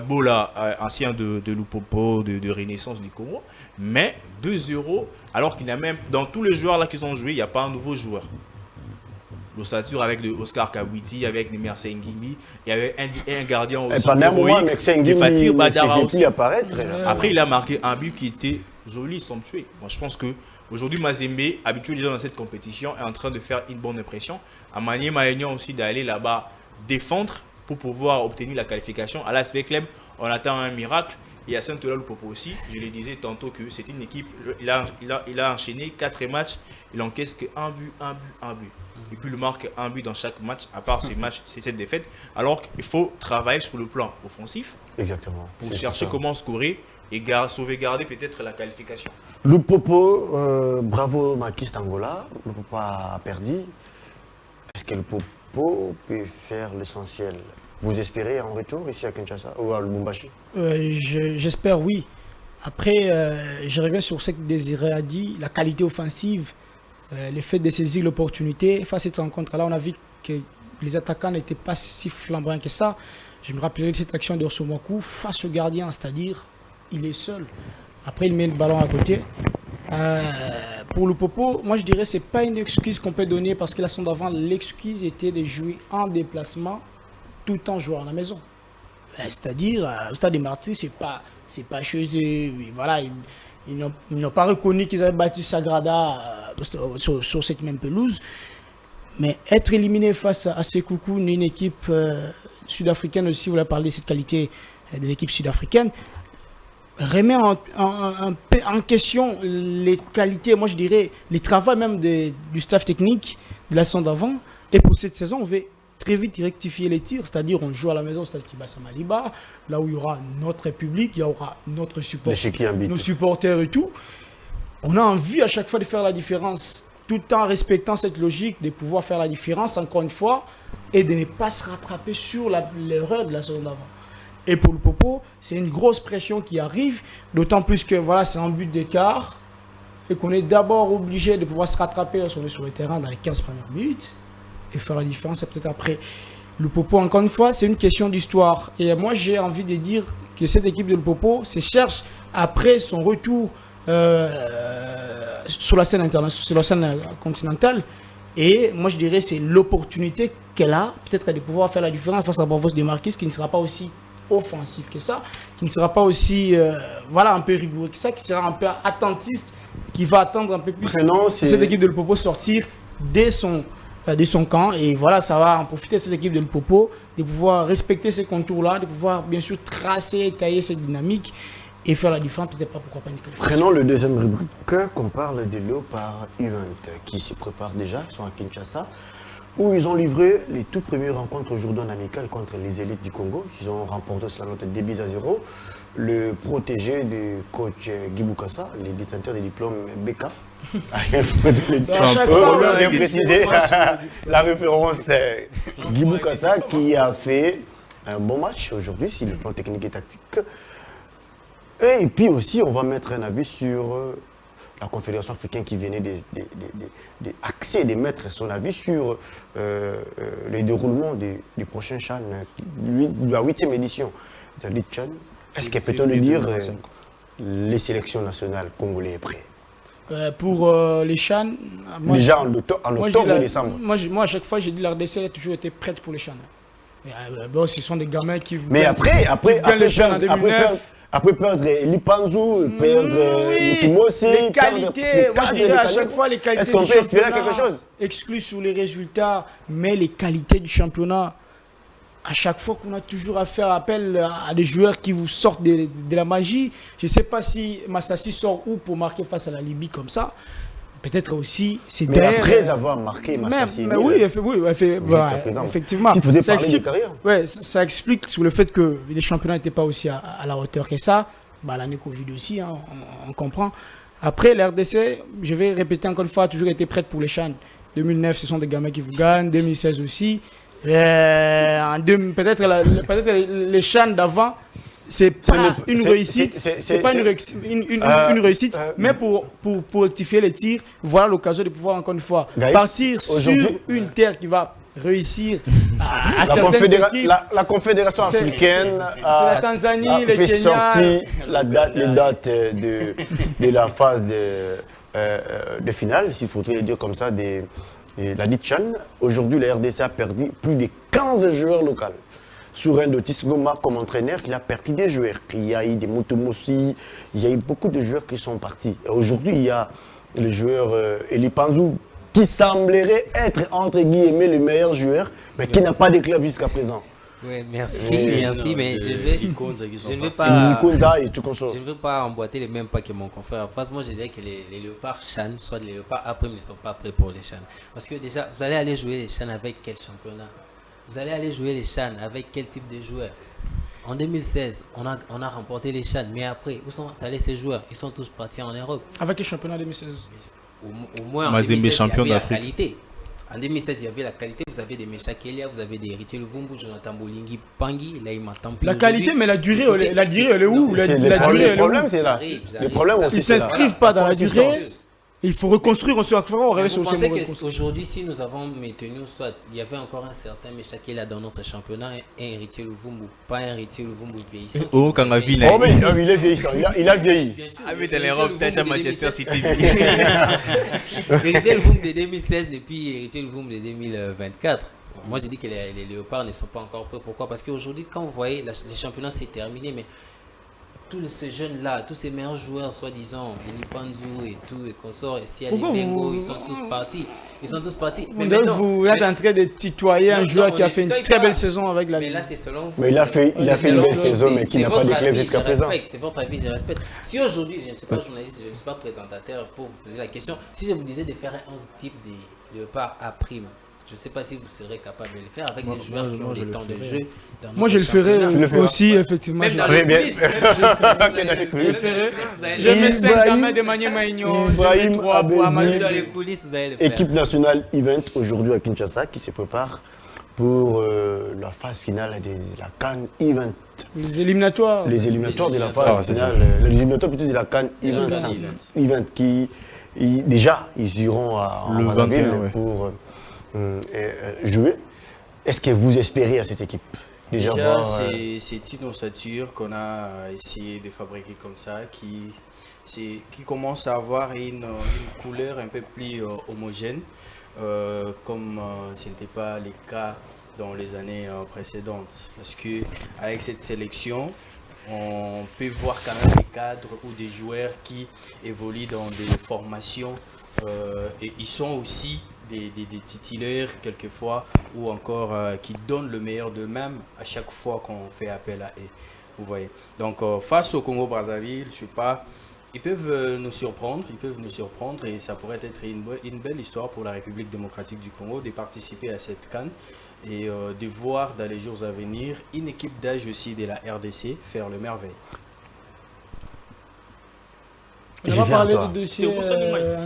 Bola, ancien de Lupopo, de Renaissance du Congo. Mais 2-0, alors qu'il a même, dans tous les joueurs là qui ont joué, il n'y a pas un nouveau joueur. L'ossature avec le Oscar Kabwiti, avec le Mercé Ngimi, il y avait un gardien aussi. Pendant un moment, héroïque, Mexen de Ngimi Fatir ne Badara faisait aussi. plus apparaître. là. Après, il a marqué un but qui était joli, somptueux. Moi, je pense que Aujourd'hui, Mazembe, habitué déjà dans cette compétition, est en train de faire une bonne impression. Amani Maignan aussi d'aller là-bas défendre pour pouvoir obtenir la qualification. À l'ASV Club, on attend un miracle. Et à Saint-Ola Lupopo aussi, je le disais tantôt que c'est une équipe, il a enchaîné 4 matchs, il encaisse que un but. Et puis il marque un but dans chaque match, à part ce match, c'est cette défaite. Alors qu'il faut travailler sur le plan offensif. Exactement. Pour chercher comment scorer et sauvegarder peut-être la qualification. Lupopo, bravo Makis Tangola, Lupopo a perdu. Est-ce que Lupopo peut faire l'essentiel? Vous espérez en retour ici à Kinshasa ou à Lubumbashi? J'espère oui. Après, je reviens sur ce que Désiré a dit, la qualité offensive, le fait de saisir l'opportunité. Face à cette rencontre-là, on a vu que les attaquants n'étaient pas si flamboyants que ça. Je me rappellerai de cette action de Osomaku face au gardien, c'est-à-dire il est seul. Après, il met le ballon à côté. Pour le Popo, moi je dirais que ce n'est pas une excuse qu'on peut donner parce que la saison d'avant, l'excuse était de jouer en déplacement tout en jouant à la maison. C'est-à-dire, au Stade des Martyrs, c'est pas chez eux. Voilà, ils n'ont pas reconnu qu'ils avaient battu Sagrada sur cette même pelouse. Mais être éliminé face à Sekoukou, une équipe sud-africaine aussi, vous l'avez parlé de cette qualité des équipes sud-africaines, remet en question les qualités, moi je dirais, les travaux même du staff technique de la saison d'avant. Et pour cette saison, on veut très vite rectifier les tirs, c'est-à-dire on joue à la maison, c'est-à-dire Kibasa Maliba, là où il y aura notre public, il y aura notre support, nos supporters et tout. On a envie à chaque fois de faire la différence, tout en respectant cette logique de pouvoir faire la différence, encore une fois, et de ne pas se rattraper sur l'erreur de la saison d'avant. Et pour le Popo, c'est une grosse pression qui arrive, d'autant plus que voilà, c'est un but d'écart, et qu'on est d'abord obligé de pouvoir se rattraper sur le terrain dans les 15 premières minutes, et faire la différence, c'est peut-être après. Le Popo, encore une fois, c'est une question d'histoire. Et moi, j'ai envie de dire que cette équipe de Le Popo se cherche après son retour sur la scène internationale, sur la scène continentale. Et moi, je dirais c'est l'opportunité qu'elle a, peut-être de pouvoir faire la différence face à Bravos de Marquis, qui ne sera pas aussi offensif que ça, qui ne sera pas aussi voilà, un peu rigoureux que ça, qui sera un peu attentiste, qui va attendre un peu plus cette équipe de Le Popo sortir de son camp. Et voilà, ça va en profiter de cette équipe de Le Popo, de pouvoir respecter ces contours-là, de pouvoir bien sûr tracer et tailler cette dynamique et faire la différence, peut-être pas pourquoi pas une qualification. Prenons le deuxième rubrique qu'on parle de Léopard U20 qui s'y prépare déjà, ils sont à Kinshasa, où ils ont livré les tout premières rencontres aujourd'hui en amical contre les élites du Congo. Ils ont remporté cela note 2-0. Le protégé du coach Guy Boukassa, le détenteur des diplômes BECAF, bien préciser la référence Guy Boukassa qui a fait un bon match aujourd'hui sur le plan technique et tactique. Et puis aussi, on va mettre un avis sur la Confédération africaine qui venait d'axer, de mettre son avis sur le déroulement du prochain CHAN, la 8e édition de la Ligue CHAN. Est-ce que peut-on le dire, les sélections nationales congolaises sont prêtes pour les CHAN, déjà en octobre et décembre. Moi, à chaque fois, j'ai dit que la RDC a toujours été prête pour les CHAN. Bon, ce sont des gamins qui vous mais après les CHAN en 2009. Après perdre Lipanzou, perdre Timosi, les qualités, moi je dirais à chaque fois les qualités est-ce qu'on peut espérer quelque chose? Exclus sur les résultats, mais les qualités du championnat, à chaque fois qu'on a toujours à faire appel à des joueurs qui vous sortent de la magie, je ne sais pas si Massassi sort où pour marquer face à la Libye comme ça. Peut-être aussi, c'est derrière. Après avoir marqué Massassi. Mais oui, effectivement. Ça explique sur le fait que les championnats n'étaient pas aussi à la hauteur que ça. L'année Covid aussi, hein, on comprend. Après, l'RDC, je vais répéter encore une fois, a toujours été prête pour les CHAN. 2009, ce sont des gamins qui vous gagnent. 2016 aussi. Peut-être les CHAN d'avant. C'est pas une réussite, c'est pas une réussite, mais pour rectifier les tirs, voilà l'occasion de pouvoir encore une fois partir sur une terre qui va réussir à certaines équipes. La Confédération africaine c'est la Tanzanie, le fait Kenya, sortir les dates de la phase de finale, s'il faudrait le dire comme ça, de la Ligue CHAN. Aujourd'hui, la RDC a perdu plus de 15 joueurs locaux. Sur un Dotis Goma comme entraîneur, il a perdu des joueurs. Il y a eu des Motomossi, il y a eu beaucoup de joueurs qui sont partis. Aujourd'hui, il y a le joueur Eli Panzou, qui semblerait être, entre guillemets, le meilleur joueur, mais qui n'a pas de club jusqu'à présent. Oui, merci, Oui, merci, mais je ne veux C'est pas... Nikonza et tout comme ça. Je ne veux pas emboîter les mêmes pas que mon confrère. Franchement, je dirais que les léopards Chan, soit les léopards après, ne sont pas prêts pour les Chan. Parce que déjà, vous allez aller jouer les Chan avec quel championnat? Vous allez aller jouer les Chan avec quel type de joueurs? En 2016, on a remporté les Chan, mais après, où sont allés ces joueurs? Ils sont tous partis en Europe. Avec le championnat 2016. Au moins, en Mazembe 2016, champion il y avait la d'Afrique. qualité. En 2016, il y avait la qualité. Vous avez des Mecha Kelia, vous avez des Héritier Luvumbu, Jonathan Bolingi, Pangui. Là, il m'attend plus. La qualité, mais la durée, elle est où? La C'est durée, le elle est où? problème, c'est là. J'arrive. Le problème aussi, Ils c'est là. s'inscrivent pas dans la durée. Consistance. Il faut reconstruire, on se on revient sur Vous le pensez thème reconstruire. qu'aujourd'hui, si nous avons maintenu, soit il y avait encore un certain Mecha Kelia dans notre championnat, un Héritier Luvumbu, pas un Héritier Luvumbu vieillissant. Oh, quand on a vu, là. Oh, mais il est vieillissant, il a vieilli. Bien sûr, Ah, mais Héritier dans l'Europe, Luvumbu peut-être à de Manchester 2016. City. Héritier Luvumbu de 2016 et puis Héritier Luvumbu de 2024. Moi, j'ai dit que les léopards ne sont pas encore prêts. Pourquoi? Parce qu'aujourd'hui, quand vous voyez, les championnats, c'est terminé, mais tous ces jeunes-là, tous ces meilleurs joueurs, soi-disant, Eli Panzou et tout, et consorts, et Siali Pourquoi Bengo, vous- ils sont tous partis. Ils sont tous partis. Vous êtes en train de tutoyer un Non, joueur non, qui a on fait une tutoie très pas. belle saison avec la Mais là, c'est selon vous. Mais il a fait C'est une selon belle vous. saison, mais qui C'est n'a pas de votre club avis, jusqu'à je présent. respecte. C'est votre avis, je respecte. Si aujourd'hui, je ne suis pas journaliste, je ne suis pas présentateur pour vous poser la question, si je vous disais de faire un 11 type des léopards à prime, je ne sais pas si vous serez capable de le faire avec des joueurs qui ont des temps de jeu. dans Moi, je le notre ferai championnat. le feras. aussi, effectivement. Même je- dans Très les bien. coulisses, même je le ferai. Je mets 5 Ibrahim- gamins de Manier Maignan, je Ibrahim mets 3 pour Abedi. Amazon. Dans les coulisses, vous allez le faire. Équipe nationale event aujourd'hui à Kinshasa qui se prépare pour la phase finale de la CAN event. Les éliminatoires. Les éliminatoires de la phase Ah, c'est finale, les éliminatoires plutôt de la CAN event, CAN ça. event. Event qui déjà ils iront en Le Brazzaville 21, ouais. pour jouer. Est-ce que vous espérez à cette équipe Déjà, voir, c'est une ossature qu'on a essayé de fabriquer comme ça, qui commence à avoir une couleur un peu plus homogène, comme ce n'était pas le cas dans les années précédentes. Parce que avec cette sélection, on peut voir quand même des cadres ou des joueurs qui évoluent dans des formations et ils sont aussi des titulaires quelquefois ou encore qui donnent le meilleur d'eux-mêmes à chaque fois qu'on fait appel à eux. Vous voyez. Donc face au Congo-Brazzaville, je sais pas, ils peuvent nous surprendre, et ça pourrait être une belle histoire pour la République démocratique du Congo de participer à cette CAN et de voir dans les jours à venir une équipe d'âge aussi de la RDC faire le merveille. On va Je viens parler à toi. du dossier. C'est pour ça,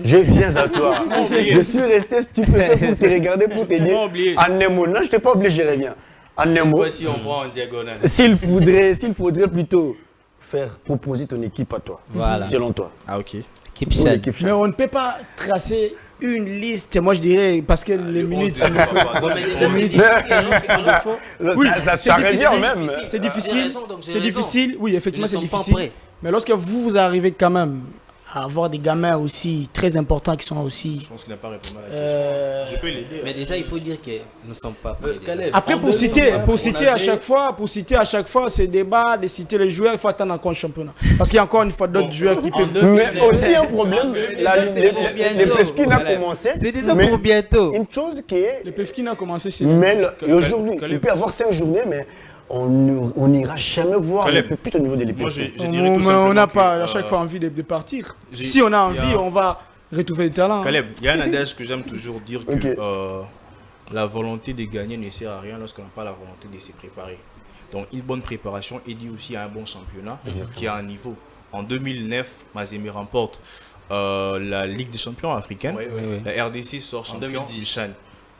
Je viens à toi. Je suis resté stupéfait pour te regarder, pour te Tu m'as dire. oublié. En un mot, non, je t'ai pas oublié, je reviens. En un mot, Voici, on prend en diagonale. s'il faudrait plutôt faire proposer ton équipe à toi, Voilà. selon toi. Ah, ok. Équipe Pour Chad. l'équipe Mais on ne peut pas tracer une liste, moi je dirais, parce que les minutes. Bon, mais déjà, Oui. c'est Ça c'est revient difficile. même. C'est J'ai difficile. raison, donc j'ai C'est raison. difficile. Oui, effectivement, Ils c'est ne sont pas difficile. prêts. Mais lorsque vous arrivez quand même à avoir des gamins aussi très importants qui sont aussi. Je pense qu'il n'a pas répondu à la Euh, question. Je peux l'aider. Mais déjà, il faut dire que nous ne sommes pas prêts. déjà. Caleb, Après, en pour citer 2009, à chaque fois, ces débats, de citer les joueurs, il faut attendre encore le championnat. Parce qu'il y a encore une fois d'autres joueurs qui peuvent. Mais aussi un problème, les Pefkin a commencé. C'est déjà mais pour bientôt. Une chose qui est. Le PFK a commencé, c'est. Mais et aujourd'hui, Caleb. il peut y avoir 5 journées, mais on n'ira jamais voir Caleb. le pépite au niveau de Moi, l'épée. je dirais tout On simplement n'a que, pas à chaque fois envie de partir. j'ai- Si on a il y envie, a- on va retrouver le talent. Caleb, il y a un adage que j'aime toujours dire que Ok. la volonté de gagner ne sert à rien lorsqu'on n'a pas la volonté de se préparer. Donc une bonne préparation est due aussi à un bon championnat qui a un niveau. En 2009, Mazembe remporte la Ligue des champions africaine. Ouais, ouais. Oui, oui. La RDC sort champion 2010. du Chan.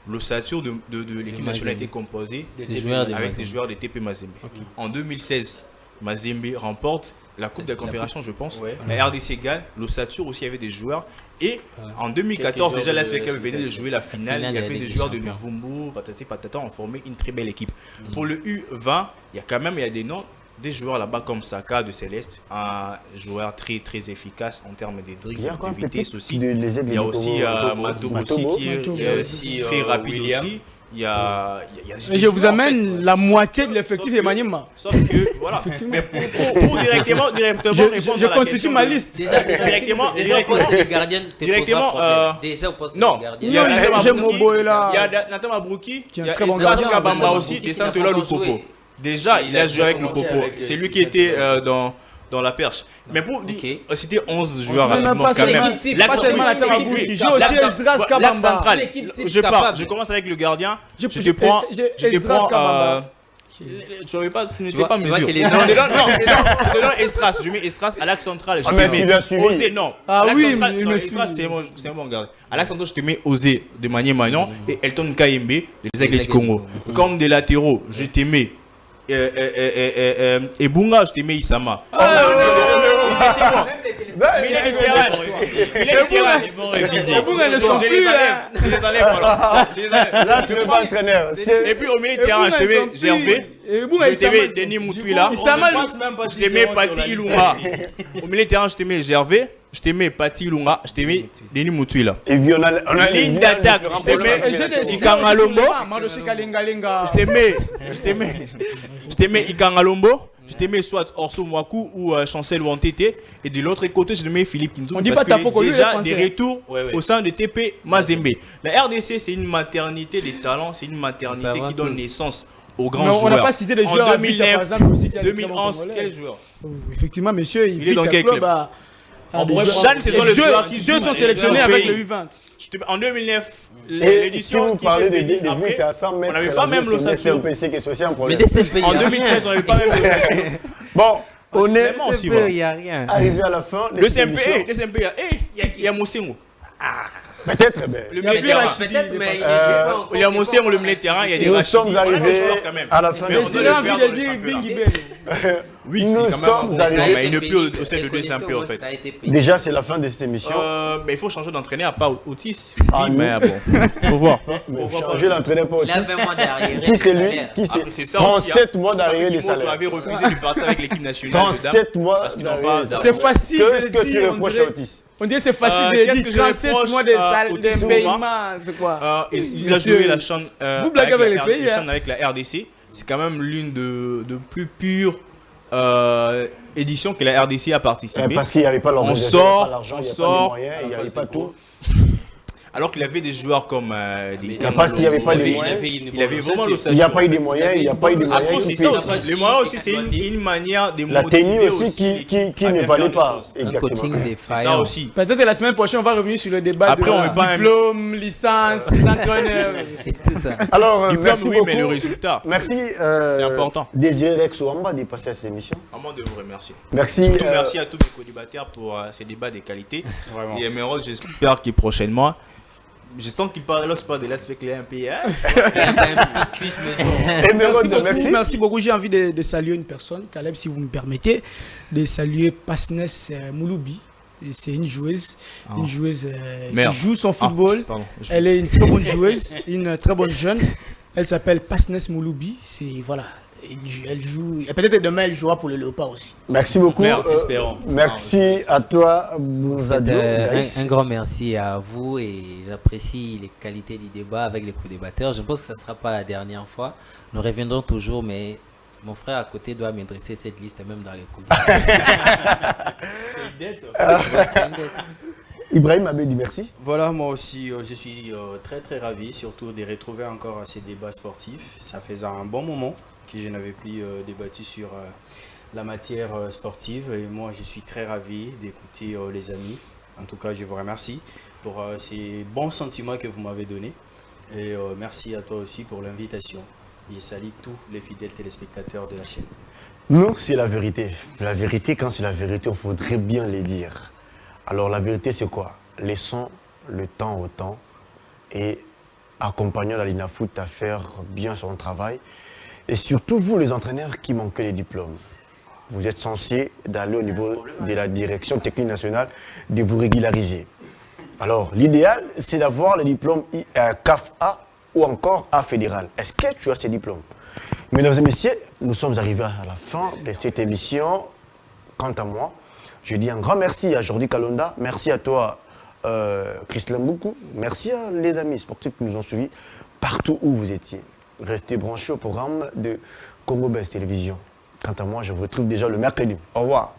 L'ossature de l'équipe Mazembe. nationale était composée Des joueurs de avec Mazembe. des joueurs de TP Mazembe. En 2016, Mazembe remporte la Coupe des Confédérations, je pense. Ouais. La RDC gagne. L'ossature aussi avait des joueurs. Et en 2014, Quelques déjà, joueurs la de SPK venait de la jouer la finale. finale Il y de avait la des Ligue joueurs des de Champions. Luvumbu, patati patata, ont formé une très belle équipe. Pour le U20, il y a des noms, des joueurs là-bas comme Saka de Céleste, un joueur très très efficace en termes de Il y dribble, a encore de un vitesse pépite aussi. de les aides Il y a du aussi Congo, Matobo aussi qui est Matobo. Il y a aussi très rapide William. aussi. il y a Mais je vous amène la moitié de l'effectif de Maniema. Sauf que, voilà. Mais pour directement répondre Je à la constitue question ma de- liste. Déjà, au poste de gardien, déjà au poste non. de gardien. Il y a Non, Nathan j'aime Mabrouki, Mobo est là. il y a Nathan Mabrouki, Qui est il y un a très bon Estras gardien. Kabamba Nathan aussi, Mabrouki des qui n'a Saint-Eloy pas Lupopo. joué. Déjà, il a joué avec commencé Lupopo. avec, C'est lui ce qui était Stade. dans la perche. Mais pour dire, Ok. c'était 11 joueurs Même rapidement pas quand même. seulement- type, pas seulement Nathan oui, Mabrouki. oui, Il joue aussi l'axe- Esdras l'axe Kabamba. central. L'équipe type Je pars, capable. je commence avec le gardien. Je te j'ai- prends. j'ai Je te Esdras prends. Kabamba. Tu n'étais vois- pas tu vois mesure. qu'il est Non, non. je te donne Estras. Je mets Estras à l'axe central. Je Ah, te mais mets tu l'as suivi. Osé, non. Ah À l'axe oui, central, il non, me Estras, suit. c'est un bon gardien. À l'axe central, je te mets Osé de Manier Magnon et Elton Kayembe des Aigles du Congo. Comme des latéraux, je te mets et Bunga, je te mets Isama. Il est du terrain. Il est du terrain. Bunga ne sont Je plus, les enlève. Je les enlève. Voilà. Je les enlève. Là, tu n'es pas entraîneur. Et puis au milieu du terrain, je te mets Gervais. Je te mets Denis Moutouila. Isama, Je te mets Pati Ilunga. Au milieu du terrain, je te mets Gervais. Je te mets Pati Ilunga. Je te mets Denis Moutouila. Et puis, on a les Ligne liens d'attaque, différents je te pour mets- le- j'ai des Ikangalombo. Je te mets Ikangalombo. Je te mets soit Orso Mwaku ou Chancel Wantete. Et de l'autre côté, je te mets Philippe Kinzoum. On dit parce pas qu'il Tapoko, y lui, a il est déjà français. des retours au sein de TP Mazembe. La RDC, c'est une maternité des talents. C'est une maternité Ça va qui donne tous. naissance aux grands Mais joueurs. on n'a pas cité des En joueurs à Vita, par 2009, exemple, aussi, qui a des très bons 2011, Congolais. quel joueur? Effectivement, monsieur, Il est dans quel club? En des bref, joueurs- Jeanne, ce sont et les deux- joueurs qui deux jouent sont dans sélectionnés les avec pays. le U20. En 2009, Et si l'édition vous qui parlez était de finie après, vite à 100 on mètres, n'avait pas même le Sassou. CMPC qui est aussi un Mais problème. des CP, En 2013, on n'avait pas même le Sassou. Bon, on est Vraiment aussi, voilà. il n'y a rien. arrivé à la fin de Le cette émission. CMP, il y a Moussengo. Peut-être, mais Le Il y a milieu de plus terrain. Rachidi, Peut-être, mais il est Euh, pas encore. Il y a Moussengo, le milieu de terrain, il y a des nous Rachidi. sommes On a des arrivés joueurs quand même. à la fin Mais de on C'est doit cette le là, faire il dans a le dit championnat. Bingibé. Oui, Nous c'est quand même sommes un bon. arrivés. Mais il ne plus au sein de 2 CMP en fait. Déjà, c'est la fin de cette émission. Mais il faut changer d'entraîneur, pas Otis. Ah, Oui, mais nous. bon, faut voir. Mais changer l'entraîneur pour Il a Otis. 20 mois d'arrière. Qui c'est lui? Qui Après, c'est ça aussi, 37 mois d'arrivée des Patrick Moto salaires. avait refusé de partir avec l'équipe nationale. de dames. 37 mois Parce qu'ils n'ont d'arrivée pas des salaires. C'est facile Qu'est-ce de que tu dire, on reproches dirait. à Otis? On dit c'est facile Qu'est-ce de que dire je 37 reproche mois de à salles, Otis d'un Ouma? paiement, c'est quoi? Il a Monsieur, joué la chaîne vous blaguez avec les pays, hein. avec la RDC. C'est quand même l'une de plus pures éditions que la RDC a participé. Parce qu'il n'y avait pas l'organisation, il n'y avait pas l'argent, il n'y avait pas les moyens, il n'y avait pas tout. Alors qu'il avait des joueurs comme des parce qu'il n'y avait pas les moyens. Il avait vraiment le Il n'y a pas eu de moyens, il n'y a pas eu de Après, moyens. c'est Et ça puis, aussi. Les moyens aussi, c'est une manière de la motiver tenue aussi qui à ne bien valait faire les pas. choses. Un Exactement. coaching des C'est ça failles. aussi. Peut-être la semaine prochaine, on va revenir sur le débat Après, on de veut pas un- diplôme, licence, entraîneur. C'est tout ça. Alors, Diplôme, merci oui, mais le beaucoup. résultat. Merci. C'est important. Désiré Rex Ouamba d'y passer à cette émission. Vraiment de vous remercier. Merci. Surtout merci à tous mes co-débatteurs pour ces débats de qualité. Et Emerald, j'espère que prochainement, je sens qu'il parle pas de l'aspect clé un peu. Fils maison. Emerald, merci. Merci beaucoup. J'ai envie de saluer une personne, Caleb, si vous me permettez, de saluer Pasnes Mouloubi. C'est une joueuse, Merde. qui joue son football. Pardon. Elle est une très bonne joueuse, une très bonne jeune. Elle s'appelle Pasnes Mouloubi. C'est voilà. Elle joue. Et peut-être demain elle jouera pour le Léopard aussi. Merci beaucoup. Merde, espérons. Merci à toi, Bourzadio. Un grand merci à vous et j'apprécie les qualités du débat avec les co-débatteurs. Je pense que ce ne sera pas la dernière fois. Nous reviendrons toujours, mais mon frère à côté doit me dresser cette liste même dans les co-débatteurs. Ibrahim Abedi, merci. Voilà, moi aussi, je suis très très ravi, surtout de retrouver encore ces débats sportifs. Ça faisait un bon moment que je n'avais plus débattu sur la matière sportive. Et moi, je suis très ravi d'écouter les amis. En tout cas, je vous remercie pour ces bons sentiments que vous m'avez donnés. Et merci à toi aussi pour l'invitation. Je salue tous les fidèles téléspectateurs de la chaîne. Nous, c'est la vérité. La vérité, quand c'est la vérité, il faudrait bien les dire. Alors la vérité, c'est quoi? Laissons le temps au temps et accompagnons la Linafoot à faire bien son travail. Et surtout, vous, les entraîneurs qui manquez les diplômes, vous êtes censés d'aller au niveau de la direction technique nationale, de vous régulariser. Alors, l'idéal, c'est d'avoir les diplômes CAF A ou encore A fédéral. Est-ce que tu as ces diplômes? Mesdames et messieurs, nous sommes arrivés à la fin de cette émission. Quant à moi, je dis un grand merci à Jordi Kalonda. Merci à toi, Christian Mboukou. Merci à les amis sportifs qui nous ont suivis partout où vous étiez. Restez branchés au programme de Congo Best Télévision. Quant à moi, je vous retrouve déjà le mercredi. Au revoir.